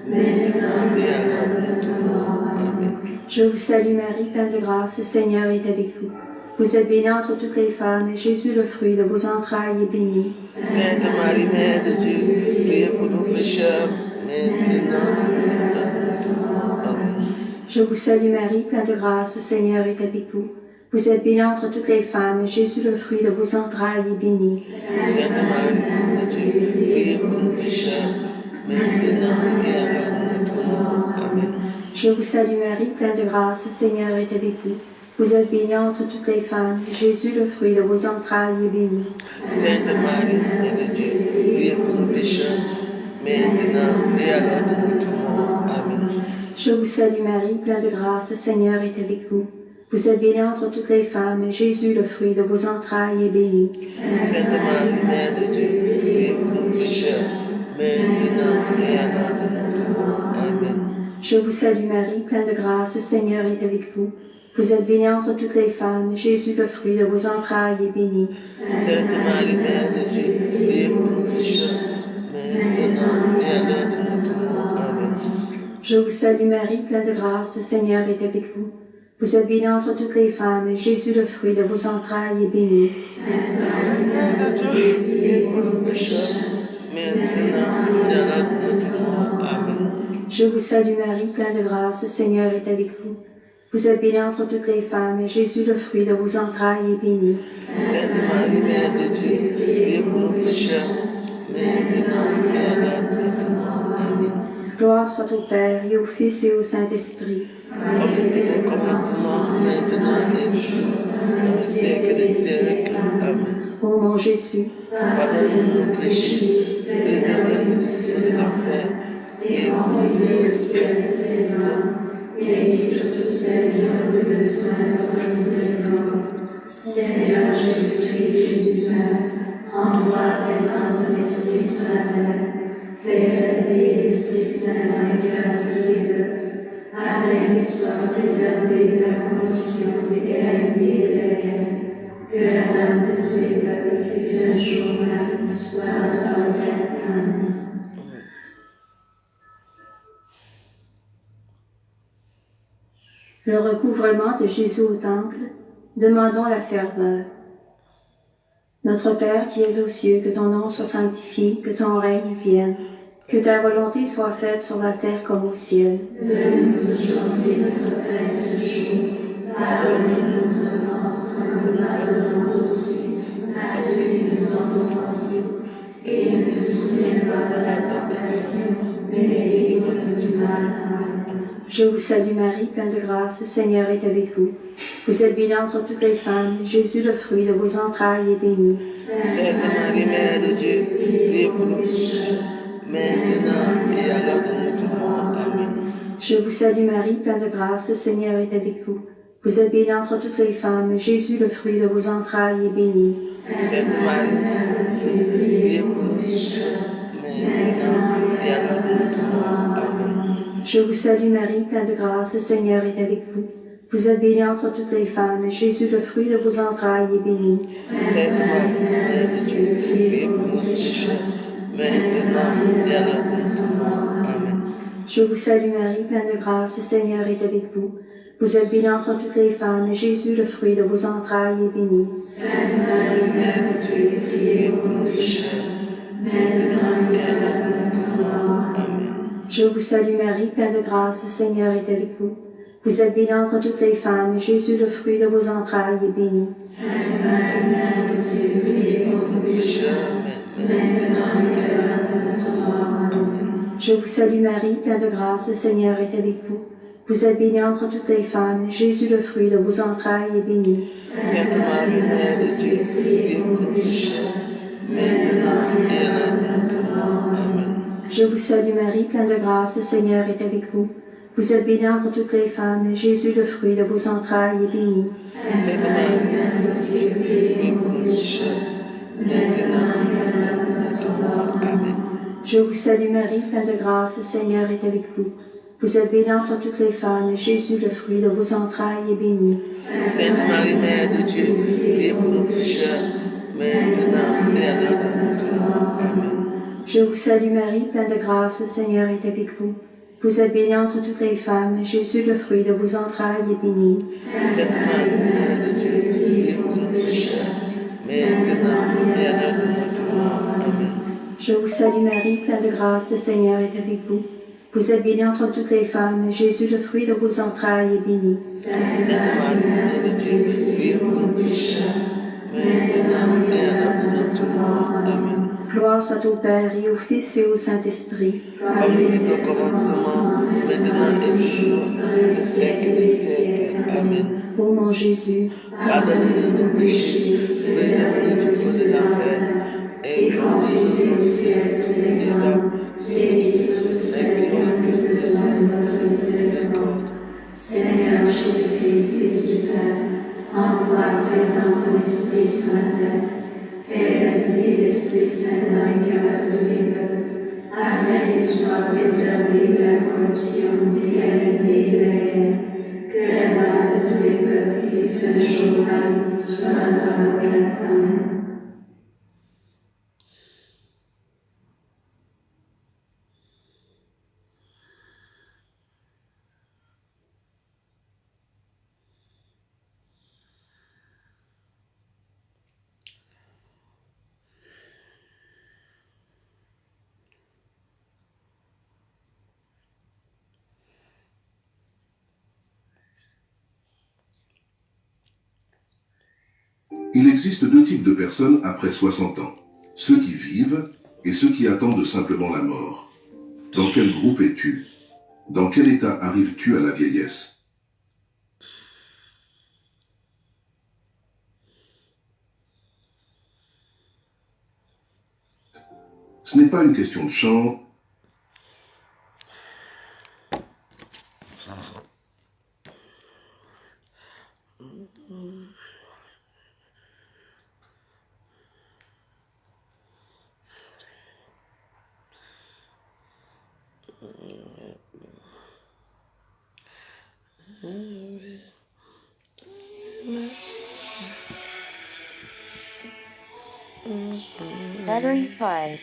maintenant et à l'heure de notre mort. Amen. Je vous salue Marie, pleine de grâce, le Seigneur est avec vous. Vous êtes bénie entre toutes les femmes, et Jésus, le fruit de vos entrailles, est béni. Sainte Marie, Mère de Dieu, priez pour nous pécheurs, maintenant et à l'heure de notre mort. Amen. Je vous salue Marie, pleine de grâce, le Seigneur est avec vous. Vous êtes bénie entre toutes les femmes, et Jésus, le fruit de vos entrailles, est béni. Sainte Marie, Mère de Dieu, priez pour nous pécheurs, maintenant et à l'heure de notre mort. Amen. Je vous salue Marie, pleine de grâce, le Seigneur est avec vous. Vous êtes bénie entre toutes les femmes, et Jésus, le fruit de vos entrailles, est béni. Sainte Marie, Mère de Dieu, priez pour nous pécheurs, maintenant et à l'heure de notre mort. Amen. Je vous salue Marie, pleine de grâce, le Seigneur est avec vous. Vous êtes bénie entre toutes les femmes, et Jésus, le fruit de vos entrailles, est béni. Sainte Marie, Mère de Dieu, priez pour nous pécheurs, maintenant et à l'heure de notre mort. Amen. Je vous salue Marie, pleine de grâce, le Seigneur est avec vous. Vous êtes bénie entre toutes les femmes, et Jésus, le fruit de vos entrailles, est béni. Sainte Marie, Mère de Dieu, priez pour nous pécheurs, maintenant et à l'heure de notre mort. Amen. Je vous salue Marie, pleine de grâce, le Seigneur est avec vous. Vous êtes bénie entre toutes les femmes, et Jésus, le fruit de vos entrailles, est béni. Sainte Marie, Mère de Dieu, priez pour nous pécheurs, maintenant et à l'heure de notre mort. Amen. Je vous salue Marie, pleine de grâce, le Seigneur est avec vous. Vous êtes bénie entre toutes les femmes, et Jésus, le fruit de vos entrailles, est béni. Sainte Marie, Mère de Dieu, priez pour nous pécheurs, maintenant et à l'heure de notre mort. Amen. Gloire soit au Père, et au Fils, et au Saint-Esprit. Comme il était au commencement, maintenant et toujours, dans les siècles des siècles. Amen. Ô mon Jésus, Pardonne-nous nos péchés, préservez-nous du feu de l'enfer, et conduisez au ciel les âmes, et surtout celles qui ont le besoin de votre miséricorde. Seigneur Jésus-Christ, Fils du Père, envoie présente l'Esprit sur la terre, fais habiter l'Esprit Saint dans les cœurs de tous les peuples, afin qu'ils soient préservés de la corruption des calamités éternelles. Que la dame de tous les peuples qui fut un jour là soit dans le cœur. Amen. Le recouvrement de Jésus au temple, demandons la ferveur. Notre Père qui es aux cieux, que ton nom soit sanctifié, que ton règne vienne, que ta volonté soit faite sur la terre comme au ciel. Donne-nous aujourd'hui notre pain de ce jour. Pardonne-nous nos offenses, comme nous pardonnons aussi à ceux qui nous ont offensés. Et ne nous soumets pas à la tentation, mais délivre-nous du mal. Amen. Je vous salue Marie, pleine de grâce, le Seigneur est avec vous. Vous êtes bénie entre toutes les femmes, Jésus, le fruit de vos entrailles, est béni. Sainte Marie, Mère de Dieu, priez pour nous pécheurs, maintenant et à l'heure de notre mort. Amen. Je vous salue Marie, pleine de grâce, le Seigneur est avec vous. Vous êtes bénie entre toutes les femmes, Jésus, le fruit de vos entrailles, est béni. Sainte Marie, Mère de Dieu, priez pour nous pécheurs, maintenant et à l'heure de notre mort. Amen. Je vous salue Marie, pleine de grâce, le Seigneur est avec vous. Vous êtes bénie entre toutes les femmes, Jésus, le fruit de vos entrailles, est béni. Sainte Marie, Mère de Dieu, priez pour nous pécheurs, maintenant et à l'heure de notre mort. Amen. Je vous salue Marie, pleine de grâce, le Seigneur est avec vous. Vous êtes bénie entre toutes les femmes, Jésus, le fruit de vos entrailles, est béni. Sainte Marie, Mère de Dieu, priez pour nous pécheurs, maintenant et à l'heure de notre mort. Amen. Je vous salue Marie, pleine de grâce, le Seigneur est avec vous. Vous êtes bénie entre toutes les femmes, Jésus, le fruit de vos entrailles, est béni. Sainte Marie, Mère de Dieu, priez pour nous pécheurs, maintenant et à l'heure de notre mort. Amen. Je vous salue Marie, pleine de grâce, le Seigneur est avec vous. Vous êtes bénie entre toutes les femmes, Jésus, le fruit de vos entrailles, est béni. Sainte Marie, Mère de Dieu, priez pour nous pécheurs, maintenant et à l'heure de notre mort. Amen. Je vous salue Marie, pleine de grâce, le Seigneur est avec vous. Vous êtes bénie entre toutes les femmes, Jésus, le fruit de vos entrailles, est béni. Sainte Marie, Mère de Dieu, priez pour nous pécheurs, maintenant et à l'heure de notre mort. Amen. Je vous salue Marie, pleine de grâce, le Seigneur est avec vous. Vous êtes bénie entre toutes les femmes, Jésus, le fruit de vos entrailles, est béni. Sainte Marie, Mère de Dieu, priez pour nous pécheurs, maintenant et à l'heure de notre mort. Amen. Je vous salue Marie, pleine de grâce, le Seigneur est avec vous. Vous êtes bénie entre toutes les femmes, Jésus, le fruit de vos entrailles, est béni. Sainte Marie, Mère de Dieu, priez pour nous pécheurs, maintenant et à l'heure de notre mort. Amen. Je vous salue Marie, pleine de grâce, le Seigneur est avec vous. Vous êtes bénie entre toutes les femmes, et Jésus, le fruit de vos entrailles, est béni. Sainte Marie, Mère de Dieu, priez pour nous pécheurs, maintenant et à l'heure de notre mort. Amen. Gloire soit au Père et au Fils et au Saint-Esprit. Comme il était au commencement, maintenant et toujours, dans les siècles des siècles. Amen. Ô mon Jésus, Pardonnez-nous nos péchés, préservez-nous du feu de l'enfer, et conduisez au ciel tous les hommes, et surtout ceux qui ont le plus besoin de notre miséricorde. Seigneur Jésus-Christ, Fils du Père, envoie présent ton esprit sur la terre. Fais habiter l'Esprit Saint dans les cœurs de tous les peuples, afin qu'ils soient préservés de la corruption, des calamités de la guerre. Que la gloire de tous les peuples qui vivent un jour règne soit dans le cœur. Amen. Il existe deux types de personnes après 60 ans. Ceux qui vivent et ceux qui attendent simplement la mort. Dans quel groupe es-tu? Dans quel état arrives-tu à la vieillesse? Ce n'est pas une question de chant. Battery 5.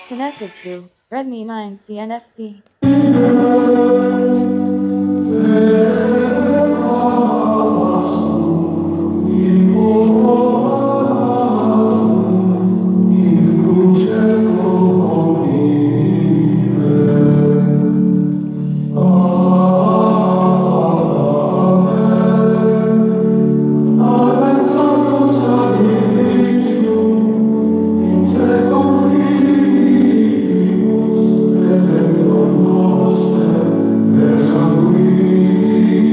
Connected to Redmi 9 CNFC. Sanguis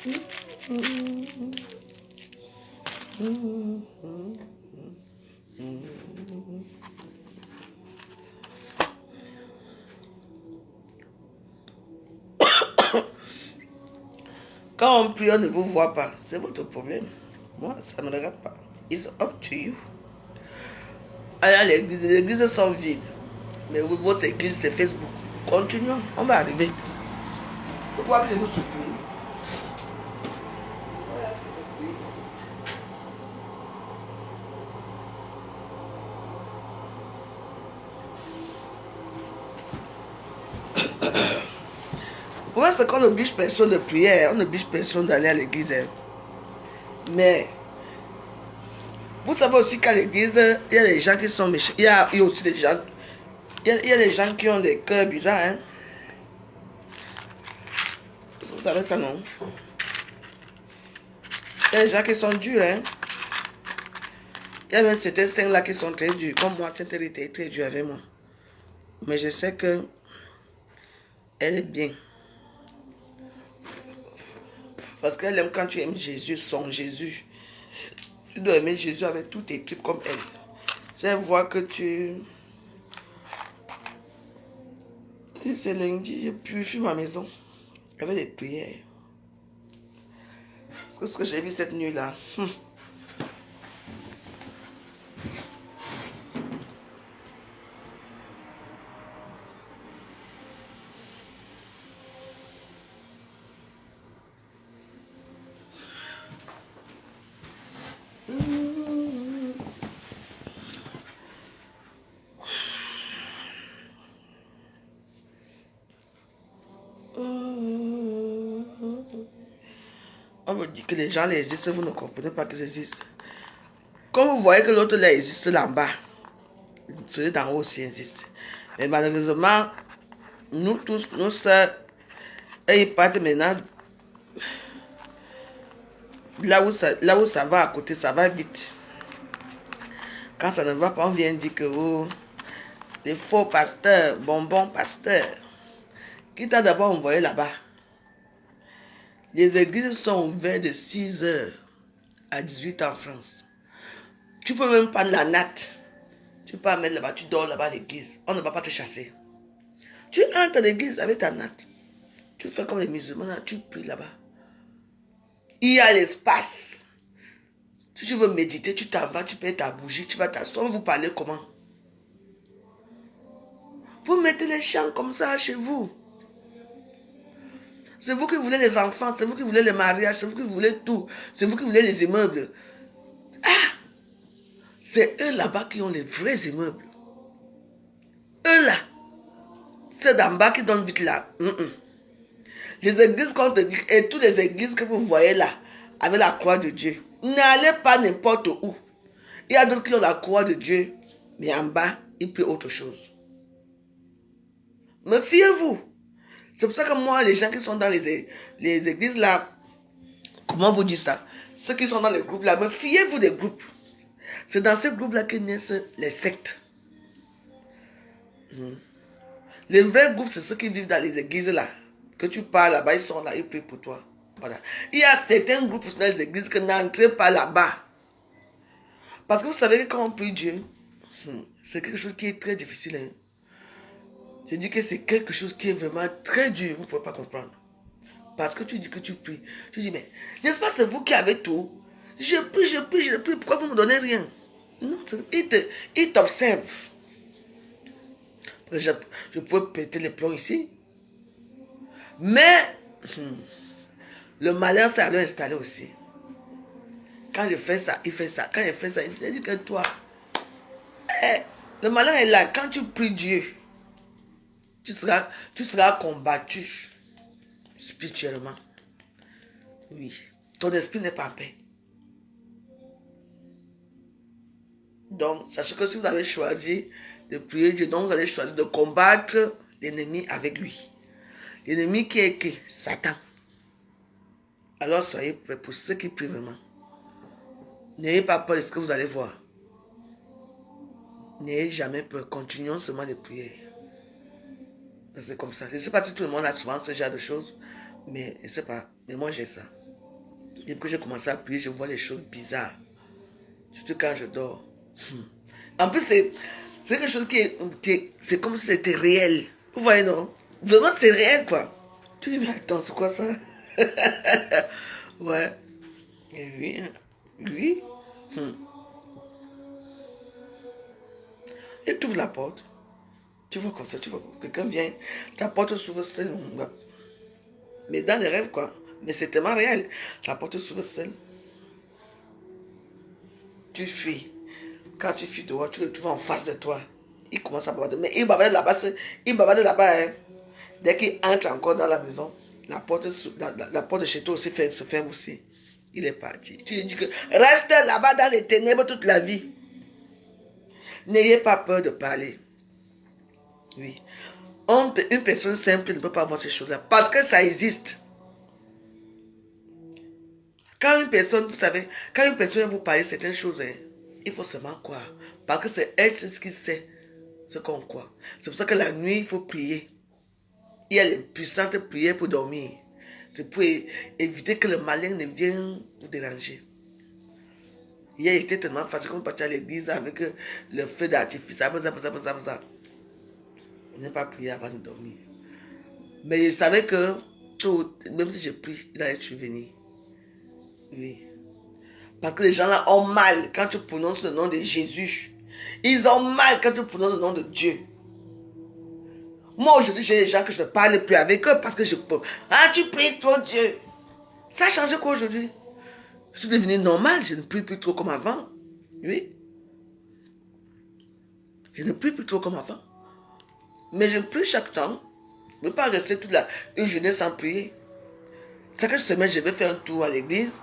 Quand on prie, on ne vous voit pas. C'est votre problème. Moi, ça ne me regarde pas. It's up to you. Allez à l'église, les églises sont vides. Mais votre église, c'est Facebook. Continuons, on va arriver. Pourquoi je vous supplie? Pour moi, c'est qu'on n'oblige personne de prier, on n'oblige personne d'aller à l'église. Mais, vous savez aussi qu'à l'église, il y a des gens qui sont méchants. Il y a aussi des gens. Il y a des gens qui ont des cœurs bizarres. Hein? Vous savez ça, non? Il y a des gens qui sont durs. Hein? Il y a même certains saints là qui sont très durs. Comme moi, Sainte était très dur avec moi. Mais je sais que elle est bien. Parce qu'elle aime quand tu aimes Jésus, son Jésus. Tu dois aimer Jésus avec tous tes tripes comme elle. Si elle voit que tu... C'est lundi, je purifie ma maison avec des prières. Parce que ce que j'ai vu cette nuit-là... On vous dit que les gens existent, vous ne comprenez pas qu'ils existent. Comme vous voyez que l'autre là existe là-bas, celui d'en haut aussi existe. Mais malheureusement, nous tous, nos soeurs, ils partent maintenant là où ça va à côté, ça va vite. Quand ça ne va pas, on vient dire que oh, les faux pasteurs, bonbons pasteurs. Qui t'a d'abord envoyé là-bas? Les églises sont ouvertes de 6h à 18h en France. Tu peux même prendre la natte. Tu peux la mettre là-bas, tu dors là-bas à l'église. On ne va pas te chasser. Tu entres à l'église avec ta natte. Tu fais comme les musulmans, tu pries là-bas. Il y a l'espace. Si tu veux méditer, tu t'en vas, tu payes ta bougie, tu vas t'asseoir. Vous parlez comment? Vous mettez les chants comme ça chez vous. C'est vous qui voulez les enfants, c'est vous qui voulez les mariages, c'est vous qui voulez tout. C'est vous qui voulez les immeubles. Ah! C'est eux là-bas qui ont les vrais immeubles. Eux là. C'est d'en bas qui donnent vite là. Les églises qu'on te dit, et toutes les églises que vous voyez là, avec la croix de Dieu, n'allez pas n'importe où. Il y a d'autres qui ont la croix de Dieu, mais en bas, ils prient autre chose. Mais fiez-vous. C'est pour ça que moi, les gens qui sont dans les églises là, comment vous dites ça? Ceux qui sont dans les groupes là, mais fiez-vous des groupes. C'est dans ces groupes là que naissent les sectes. Les vrais groupes, c'est ceux qui vivent dans les églises là. Que tu parles là-bas, ils sont là, ils prient pour toi. Voilà. Il y a certains groupes dans les églises que n'entrez pas là-bas. Parce que vous savez que quand on prie Dieu, c'est quelque chose qui est très difficile. Hein? Je dis que c'est quelque chose qui est vraiment très dur. Vous ne pouvez pas comprendre. Parce que tu dis que tu pries. Tu dis, mais n'est-ce pas c'est vous qui avez tout? Je prie. Pourquoi vous ne me donnez rien? Non, il t'observe. Je peux péter les plombs ici. Mais le malheur, c'est à l'installer aussi. Quand je fais ça, il fait ça. Quand je fais ça, il dit que toi, le malheur est là. Quand tu pries Dieu, tu seras combattu spirituellement. Oui. Ton esprit n'est pas en paix. Donc, sachez que si vous avez choisi de prier Dieu, donc vous allez choisir de combattre l'ennemi avec lui. L'ennemi qui est qui? Satan. Alors soyez prêts pour ceux qui prient vraiment. N'ayez pas peur de ce que vous allez voir. N'ayez jamais peur. Continuons seulement de prier. C'est comme ça. Je ne sais pas si tout le monde a souvent ce genre de choses, mais je ne sais pas. Mais moi j'ai ça. Depuis que j'ai commencé à prier, je vois les choses bizarres. Surtout quand je dors. En plus, c'est quelque chose c'est comme si c'était réel. Vous voyez, non? Vraiment, c'est réel, quoi. Tu dis, mais attends, c'est quoi ça? Ouais. Et oui. Oui. Et tu ouvres la porte. Tu vois comme ça, tu vois. Quelqu'un vient, ta porte s'ouvre seule. Mais dans les rêves, quoi. Mais c'est tellement réel. La porte s'ouvre seule. Tu fuis. Quand tu fuis dehors, tu le trouves en face de toi. Il commence à bavarder. Mais il bavarde là-bas. Il bavarde là-bas. Hein. Dès qu'il entre encore dans la maison, la porte de chez toi aussi se ferme aussi. Il est parti. Tu lui dis que reste là-bas dans les ténèbres toute la vie. N'ayez pas peur de parler. Oui. Une personne simple ne peut pas voir ces choses-là. Parce que ça existe. Quand une personne, vous savez, quand une personne vous parle certaines choses, hein, il faut seulement croire. Parce que c'est elle, c'est ce qu'il sait, ce qu'on croit. C'est pour ça que la nuit, il faut prier. Il y a les puissantes prières pour dormir. C'est pour éviter que le malin ne vienne vous déranger. Hier, j'étais tellement fatigué qu'on partait à l'église avec le feu d'artifice. On n'a pas prié avant de dormir. Mais je savais que, même si je prie, il allait survenir. Oui. Parce que les gens là ont mal quand tu prononces le nom de Jésus. Ils ont mal quand tu prononces le nom de Dieu. Moi aujourd'hui, j'ai des gens que je ne parle plus avec eux parce que je peux. Ah, tu pries trop Dieu. Ça a changé quoi aujourd'hui? Je suis devenu normal, je ne prie plus trop comme avant. Oui. Je ne prie plus trop comme avant. Mais je prie chaque temps. Je ne peux pas rester une journée sans prier. Chaque semaine, je vais faire un tour à l'église.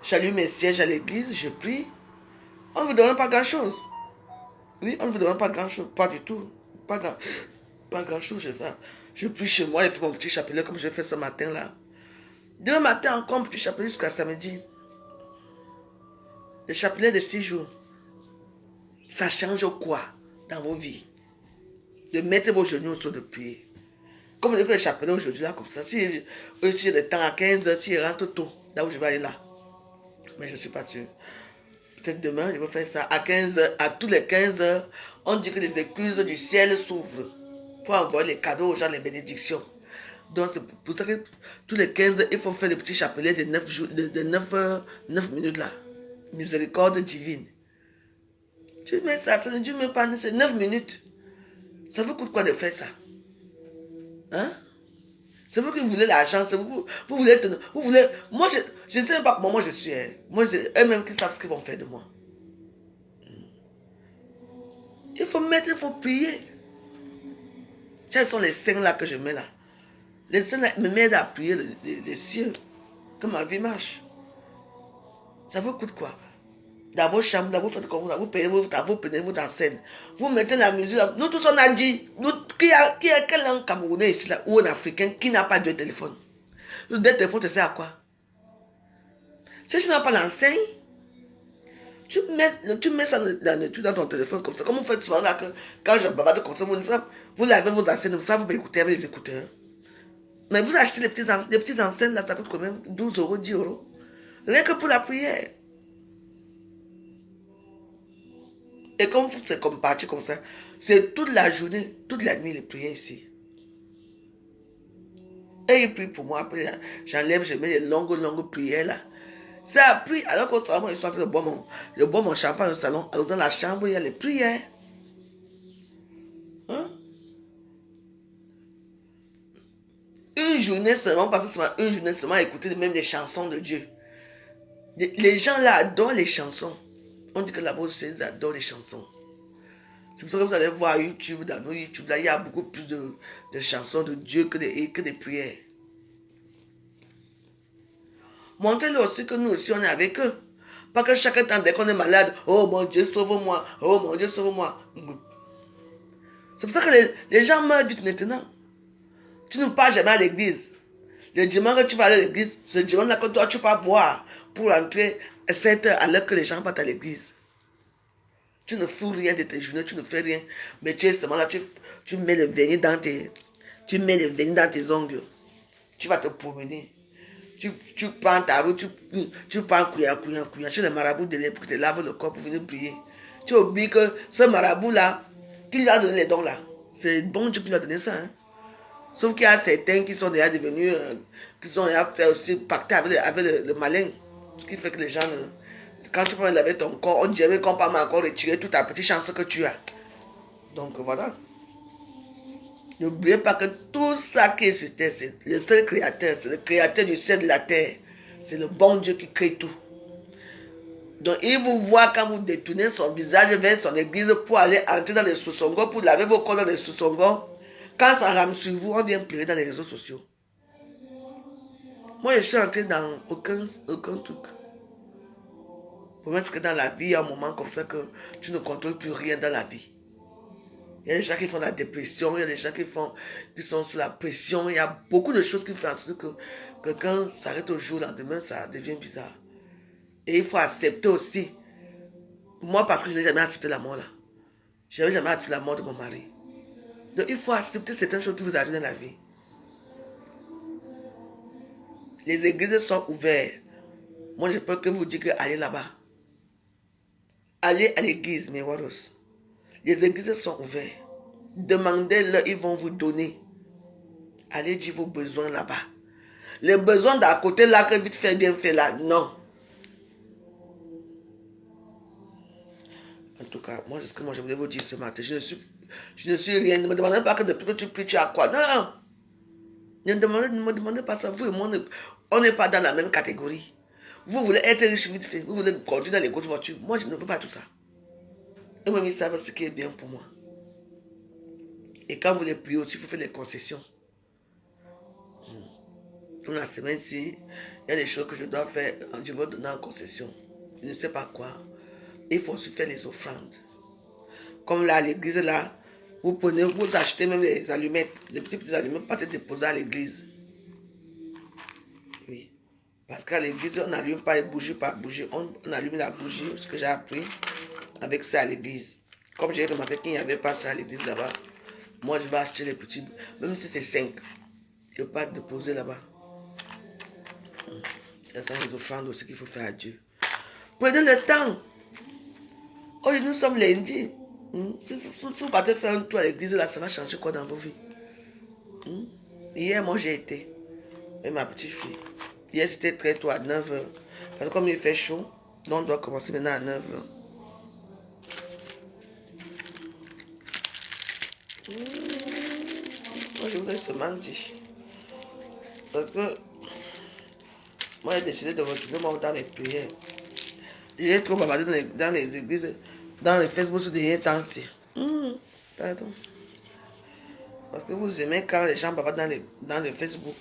J'allume mes sièges à l'église, je prie. On ne vous demande pas grand-chose. Oui, on ne vous demande pas grand-chose. Pas du tout. Pas grand-chose. Je prie chez moi, je fais mon petit chapelet comme je fais ce matin-là. Demain matin, encore un petit chapelet jusqu'à samedi. Le chapelet de 6 jours. Ça change quoi dans vos vies? De mettre vos genoux sur le pied. Comme je fais le chapelet aujourd'hui, là, comme ça. Si j'ai le temps à 15h, si je rentre tôt, là où je vais aller là. Mais je ne suis pas sûr. Peut-être demain, je vais faire ça. À 15h, à tous les 15h, on dit que les écluses du ciel s'ouvrent pour envoyer les cadeaux aux gens, les bénédictions. Donc, c'est pour ça que tous les 15h, il faut faire le petit chapelet de 9 minutes là. Miséricorde divine. Tu mets ça, ça ne dure même pas, c'est 9 minutes. Ça vous coûte quoi de faire ça? Hein? C'est vous qui voulez l'argent, c'est vous voulez, moi je ne sais même pas comment moi je suis. Hein. Moi, eux-mêmes qui savent ce qu'ils vont faire de moi. Il faut prier. Quels sont les signes là que je mets là? Les signes là me m'aident à prier les cieux, que ma vie marche. Ça vous coûte quoi? Dans vos chambres, là, vous faites comme ça, vous prenez votre scène. Vous mettez la musique là. Nous tous on a dit, qui a quel Camerounais ici là, ou un Africain qui n'a pas de téléphone? Le téléphone, tu sais à quoi? Si tu n'as pas l'enseigne, tu mets ça dans ton téléphone comme ça. Comme vous faites souvent là, quand je bavarde comme ça, vous lavez vos enseignes, ça vous m'écoutez avec les écouteurs. Mais vous achetez les petites enseignes là, ça coûte quand même 12 euros, 10 euros. Rien que pour la prière. Et comme c'est comme parti comme ça, c'est toute la journée, toute la nuit les prières ici. Et ils prient pour moi, après j'enlève, je mets les longues prières là. Ça a pris, alors qu'au salon, ils sont en train de boire mon champagne au salon. Alors dans la chambre, il y a les prières. Hein? Une journée seulement, parce que c'est une journée seulement à écouter même les chansons de Dieu. Les gens là adorent les chansons. On dit que la voix ils adorent les chansons. C'est pour ça que vous allez voir YouTube, dans nos YouTube, là, il y a beaucoup plus de chansons de Dieu que des prières. Montrez-leur aussi que nous aussi, on est avec eux. Pas que chaque temps, dès qu'on est malade, oh mon Dieu, sauve-moi, oh mon Dieu, sauve-moi. C'est pour ça que les gens meurent vite maintenant. Tu ne pars jamais à l'église. Le dimanche que tu vas aller à l'église, c'est le dimanche que toi, tu vas boire pour rentrer à 7 heures à l'heure que les gens partent à l'église. Tu ne fous rien de tes journées, tu ne fais rien. Mais tu es seulement là, tu mets le vernis dans tes ongles. Tu vas te promener. Tu prends ta route, tu prends couilla chez le marabout de l'air pour que tu laves le corps pour venir prier. Tu oublies que ce marabout-là, qui lui a donné les dons là, c'est bon Dieu qui lui a donné ça. Hein? Sauf qu'il y a certains qui sont déjà devenus, qui sont déjà fait aussi pacter avec le malin. Ce qui fait que les gens, quand tu peux laver ton corps, on dirait qu'on peut encore retirer toute ta petite chance que tu as. Donc voilà. N'oubliez pas que tout ça qui est sur terre, c'est le seul créateur, c'est le créateur du ciel et de la terre. C'est le bon Dieu qui crée tout. Donc il vous voit quand vous détournez son visage vers son église pour aller entrer dans les sous-songos, pour laver vos corps dans les sous-songos. Quand ça rame sur vous, on vient pleurer dans les réseaux sociaux. Moi, je suis entré dans aucun truc. Pour moi, c'est que dans la vie, il y a un moment comme ça que tu ne contrôles plus rien dans la vie. Il y a des gens qui font la dépression, il y a des gens qui sont sous la pression. Il y a beaucoup de choses qui font en sorte que quand ça arrête au jour, le lendemain, ça devient bizarre. Et il faut accepter aussi. Moi, parce que je n'ai jamais accepté la mort là. Je n'avais jamais accepté la mort de mon mari. Donc il faut accepter certaines choses qui vous arrivent dans la vie. Les églises sont ouvertes. Moi, je peux que vous dire que allez là-bas. Allez à l'église, mes waros. Les églises sont ouvertes. Demandez-leur, ils vont vous donner. Allez dire vos besoins là-bas. Les besoins d'à côté là, que vite fait, bien fait là, non. En tout cas, moi, ce que je voulais vous dire ce matin, je ne suis rien. Ne me demandez pas que depuis que tu pries, tu as quoi. Non. Ne me demandez pas ça. Vous et moi, on n'est pas dans la même catégorie. Vous voulez être riche vite fait. Vous voulez conduire dans les grosses voitures. Moi, je ne veux pas tout ça. Eux-mêmes, ils savent ce qui est bien pour moi. Et quand vous les priez aussi, vous faites des concessions. Pour la semaine-ci, il y a des choses que je dois faire. Je vais donner en concession. Je ne sais pas quoi. Il faut aussi faire les offrandes. Comme là, à l'église, là, vous achetez même les allumettes, les petits allumettes, pas te déposer à l'église. Oui. Parce qu'à l'église, on n'allume pas les bougies par bougie. On allume la bougie, ce que j'ai appris, avec ça à l'église. Comme j'ai remarqué qu'il n'y avait pas ça à l'église là-bas, moi je vais acheter les petits, même si c'est 5, je ne vais pas déposer là-bas. Ce sont les offrandes aussi qu'il faut faire à Dieu. Prenez le temps. Aujourd'hui, nous sommes lundi. Si vous partez faire un tour à l'église, là, ça va changer quoi dans vos vies? Hier, moi, j'ai été. Et ma petite fille. Hier, c'était très tôt, à 9h. Parce que comme il fait chaud, donc on doit commencer maintenant à 9h. Moi, je vous ai seulement dit. Parce que moi, j'ai décidé de retourner dans mes prières. J'ai trop bavardé dans les églises, dans les Facebook de dernier temps-ci. Pardon. Parce que vous aimez quand les gens bavardent dans les Facebook.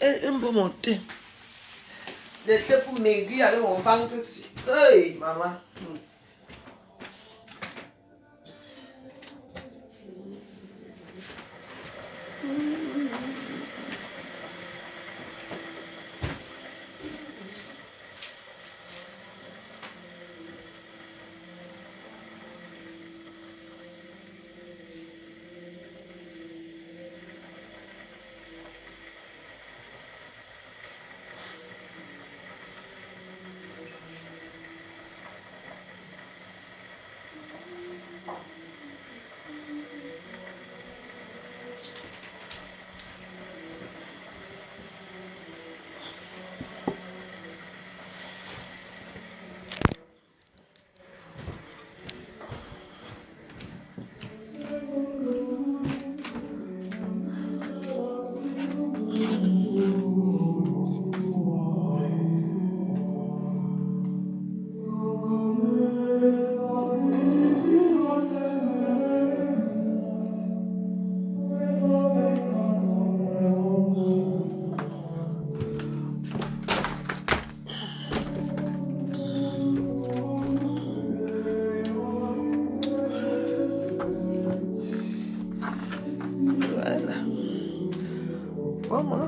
Un bon monter. Laissez pour maigrir avec mon ventre ici. Hey, maman.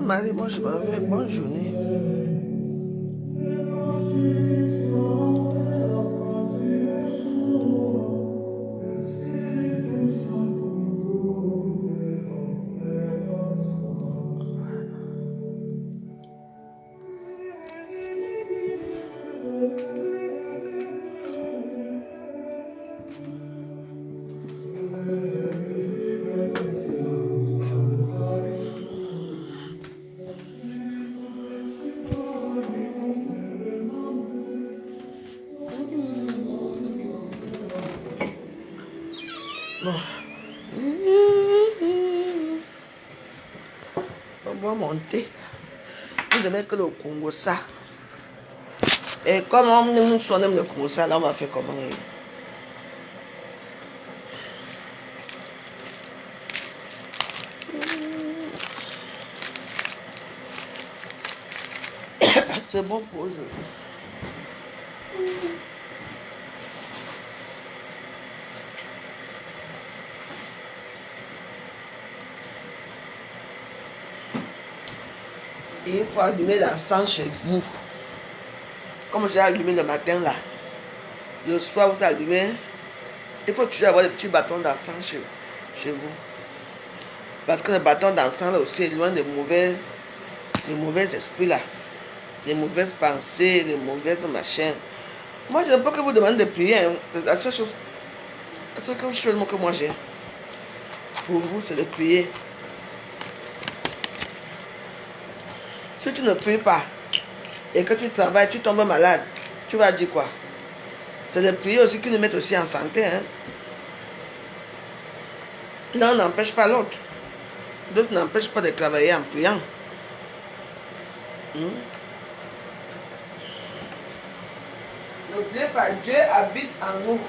Marie, moi je m'en vais. Bonne journée. On va monter. Vous aimez que le Congo ça. Et comme on nous sonne le Congo ça, là on va faire comment? C'est bon pour aujourd'hui. Et il faut allumer l'encens chez vous. Comme j'ai allumé le matin là. Le soir vous allumez. Il faut toujours avoir des petits bâtons d'encens chez vous. Parce que le bâton d'encens là aussi est loin des mauvais esprits là. Les mauvaises pensées, les mauvaises machins. Moi je ne peux que vous demander de prier. Hein. La seule chose que moi j'ai pour vous, c'est de prier. Si tu ne pries pas et que tu travailles, tu tombes malade, tu vas dire quoi? C'est de prier aussi qui nous met aussi en santé. Hein? L'un n'empêche pas l'autre. L'autre n'empêche pas de travailler en priant. N'oubliez pas, Dieu habite en nous,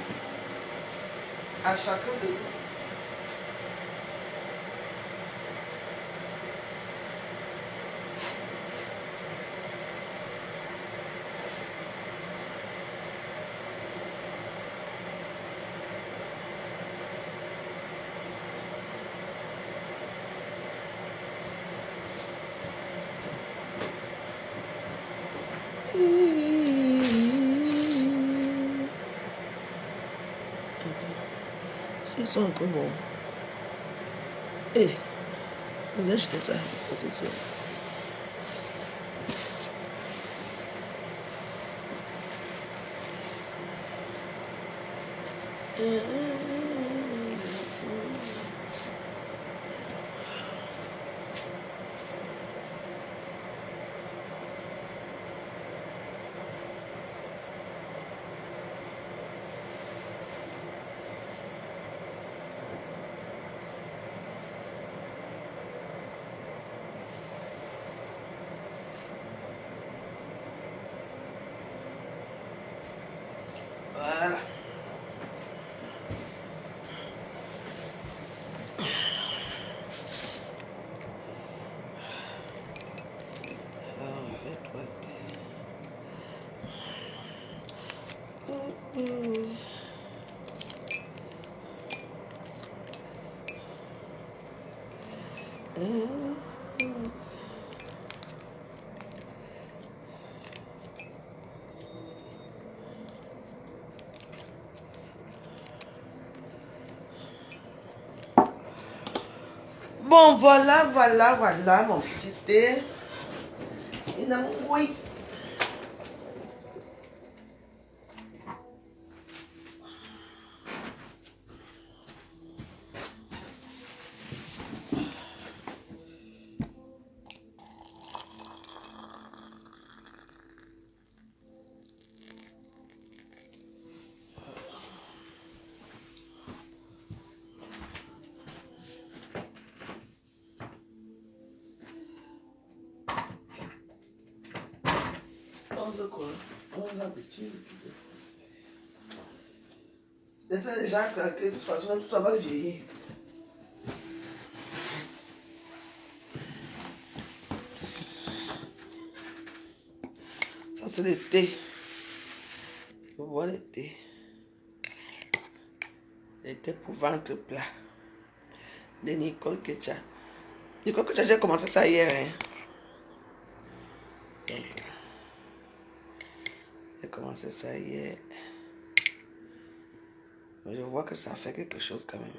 à chacun de nous. Ils sont encore bons. Eh, on a jeté ça. Voilà. Bon, voilà, mon petit thé. Il a oui. Laissez les gens tranquilles, de toute façon, tout ça va vieillir. Ça, c'est le thé. Vous voyez le thé. Le thé pour ventre plat. De Nicole Ketcha. Nicole Ketcha, j'ai commencé ça hier. Hein. Donc, j'ai commencé ça hier. Mais je vois que ça fait quelque chose quand même.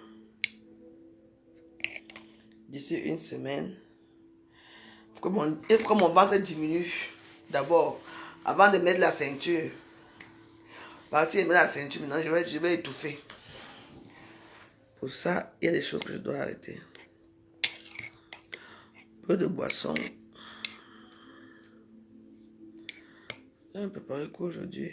D'ici une semaine, il faut que mon ventre diminue. D'abord, avant de mettre la ceinture. Parce que si je mets la ceinture, maintenant je vais étouffer. Pour ça, il y a des choses que je dois arrêter. Peu de boissons. Je vais me préparer quoi aujourd'hui?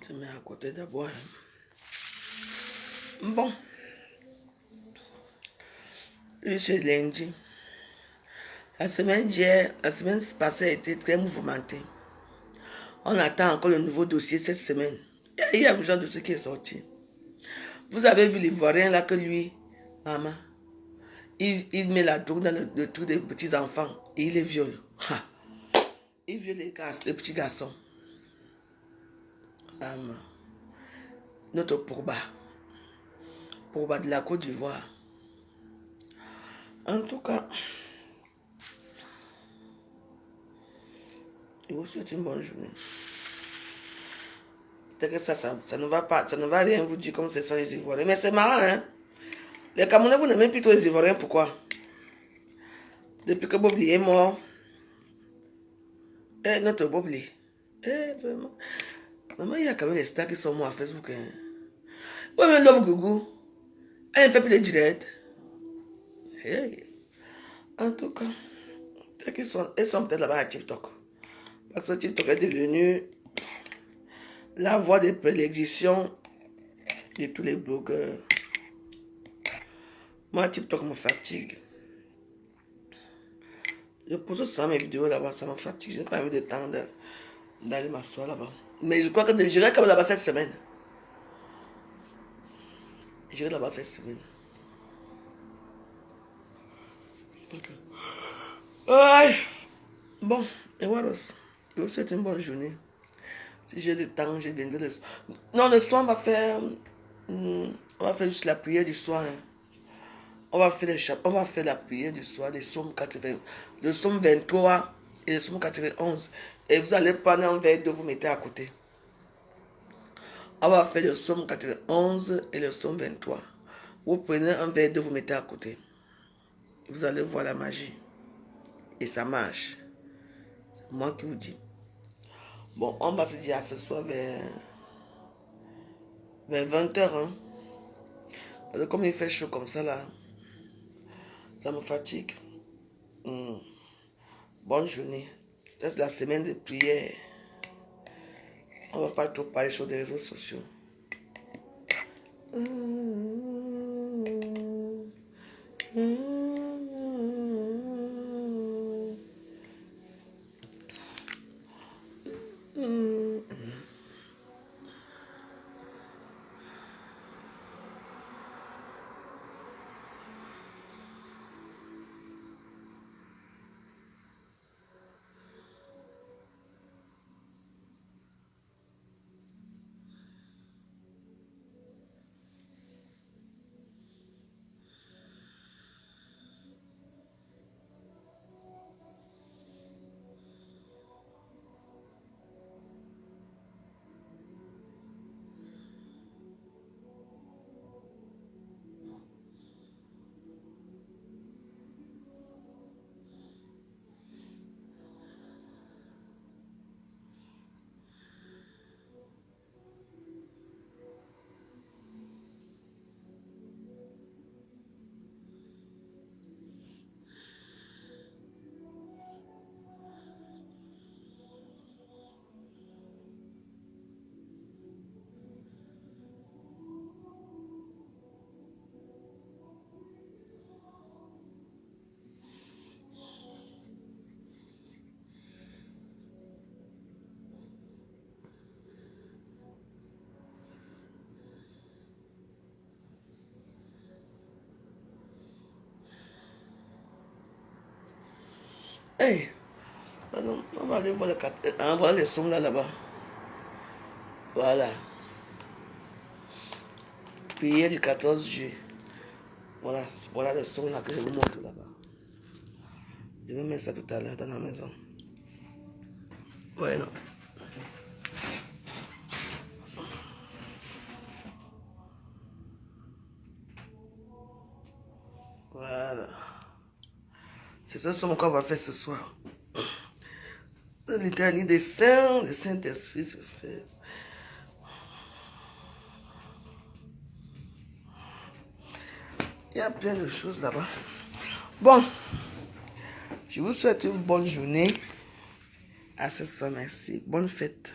Je te mets à côté d'abord. Bon. C'est lundi. La semaine passée a été très mouvementée. On attend encore le nouveau dossier cette semaine. Il y a un genre de ce qui est sorti. Vous avez vu l'Ivoirien là que lui, maman, il met la drogue dans le truc des petits enfants et il les viole. Ha. Il viole les petits garçons. Maman. Notre Pourba de la Côte d'Ivoire. En tout cas, je vous souhaite une bonne journée. Peut-être que ça ne va pas, ça ne va rien vous dire comme ce sont les Ivoiriens. Mais c'est marrant, hein. Les Camerounais, vous n'aimez plus trop les Ivoiriens, pourquoi? Depuis que Bobli est mort. Notre Bobli. Vraiment. Maman, il y a quand même des stars qui sont morts à Facebook. Hein. Oui, mais Love Gougou. Elle ne fait plus de direct. Hey. En tout cas, elles sont peut-être là-bas à TikTok. Parce que TikTok est devenu la voie de prédilection de tous les blogueurs. Moi, TikTok me fatigue. Je pose ça mes vidéos là-bas, ça me fatigue. Je n'ai pas envie de temps d'aller m'asseoir là-bas. Mais je crois que j'irai comme là-bas cette semaine. J'irai là-bas cette semaine. Okay. Bon, et voilà. Je vous souhaite une bonne journée. Si j'ai le temps, je viendrai le soir. Non, le soir, on va faire juste la prière du soir. Hein. On va faire la prière du soir des psaumes 80, le psaume 23 et le psaume 91. Et vous allez prendre un verre d'eau, vous mettez à côté. On va faire le psaume 91 et le psaume 23. Vous prenez un verre d'eau, vous mettez à côté. Vous allez voir la magie. Et ça marche. C'est moi qui vous dis. Bon, on va se dire à ce soir vers 20h. Hein. Parce que comme il fait chaud comme ça là, ça me fatigue. Bonne journée. C'est la semaine de prière. On ne va pas trop parler sur les réseaux sociaux. Hey, on va aller voir les sons là-bas. Voilà. Prière du 14 juillet. Voilà les sons là que je vous montre là-bas. Je vais mettre ça tout à l'heure dans la maison. Voilà. Voilà. C'est ce son qu'on va faire ce soir. L'éternité des saints, le Saint-Esprit se fait. Il y a plein de choses là-bas. Bon, je vous souhaite une bonne journée. À ce soir, merci. Bonne fête.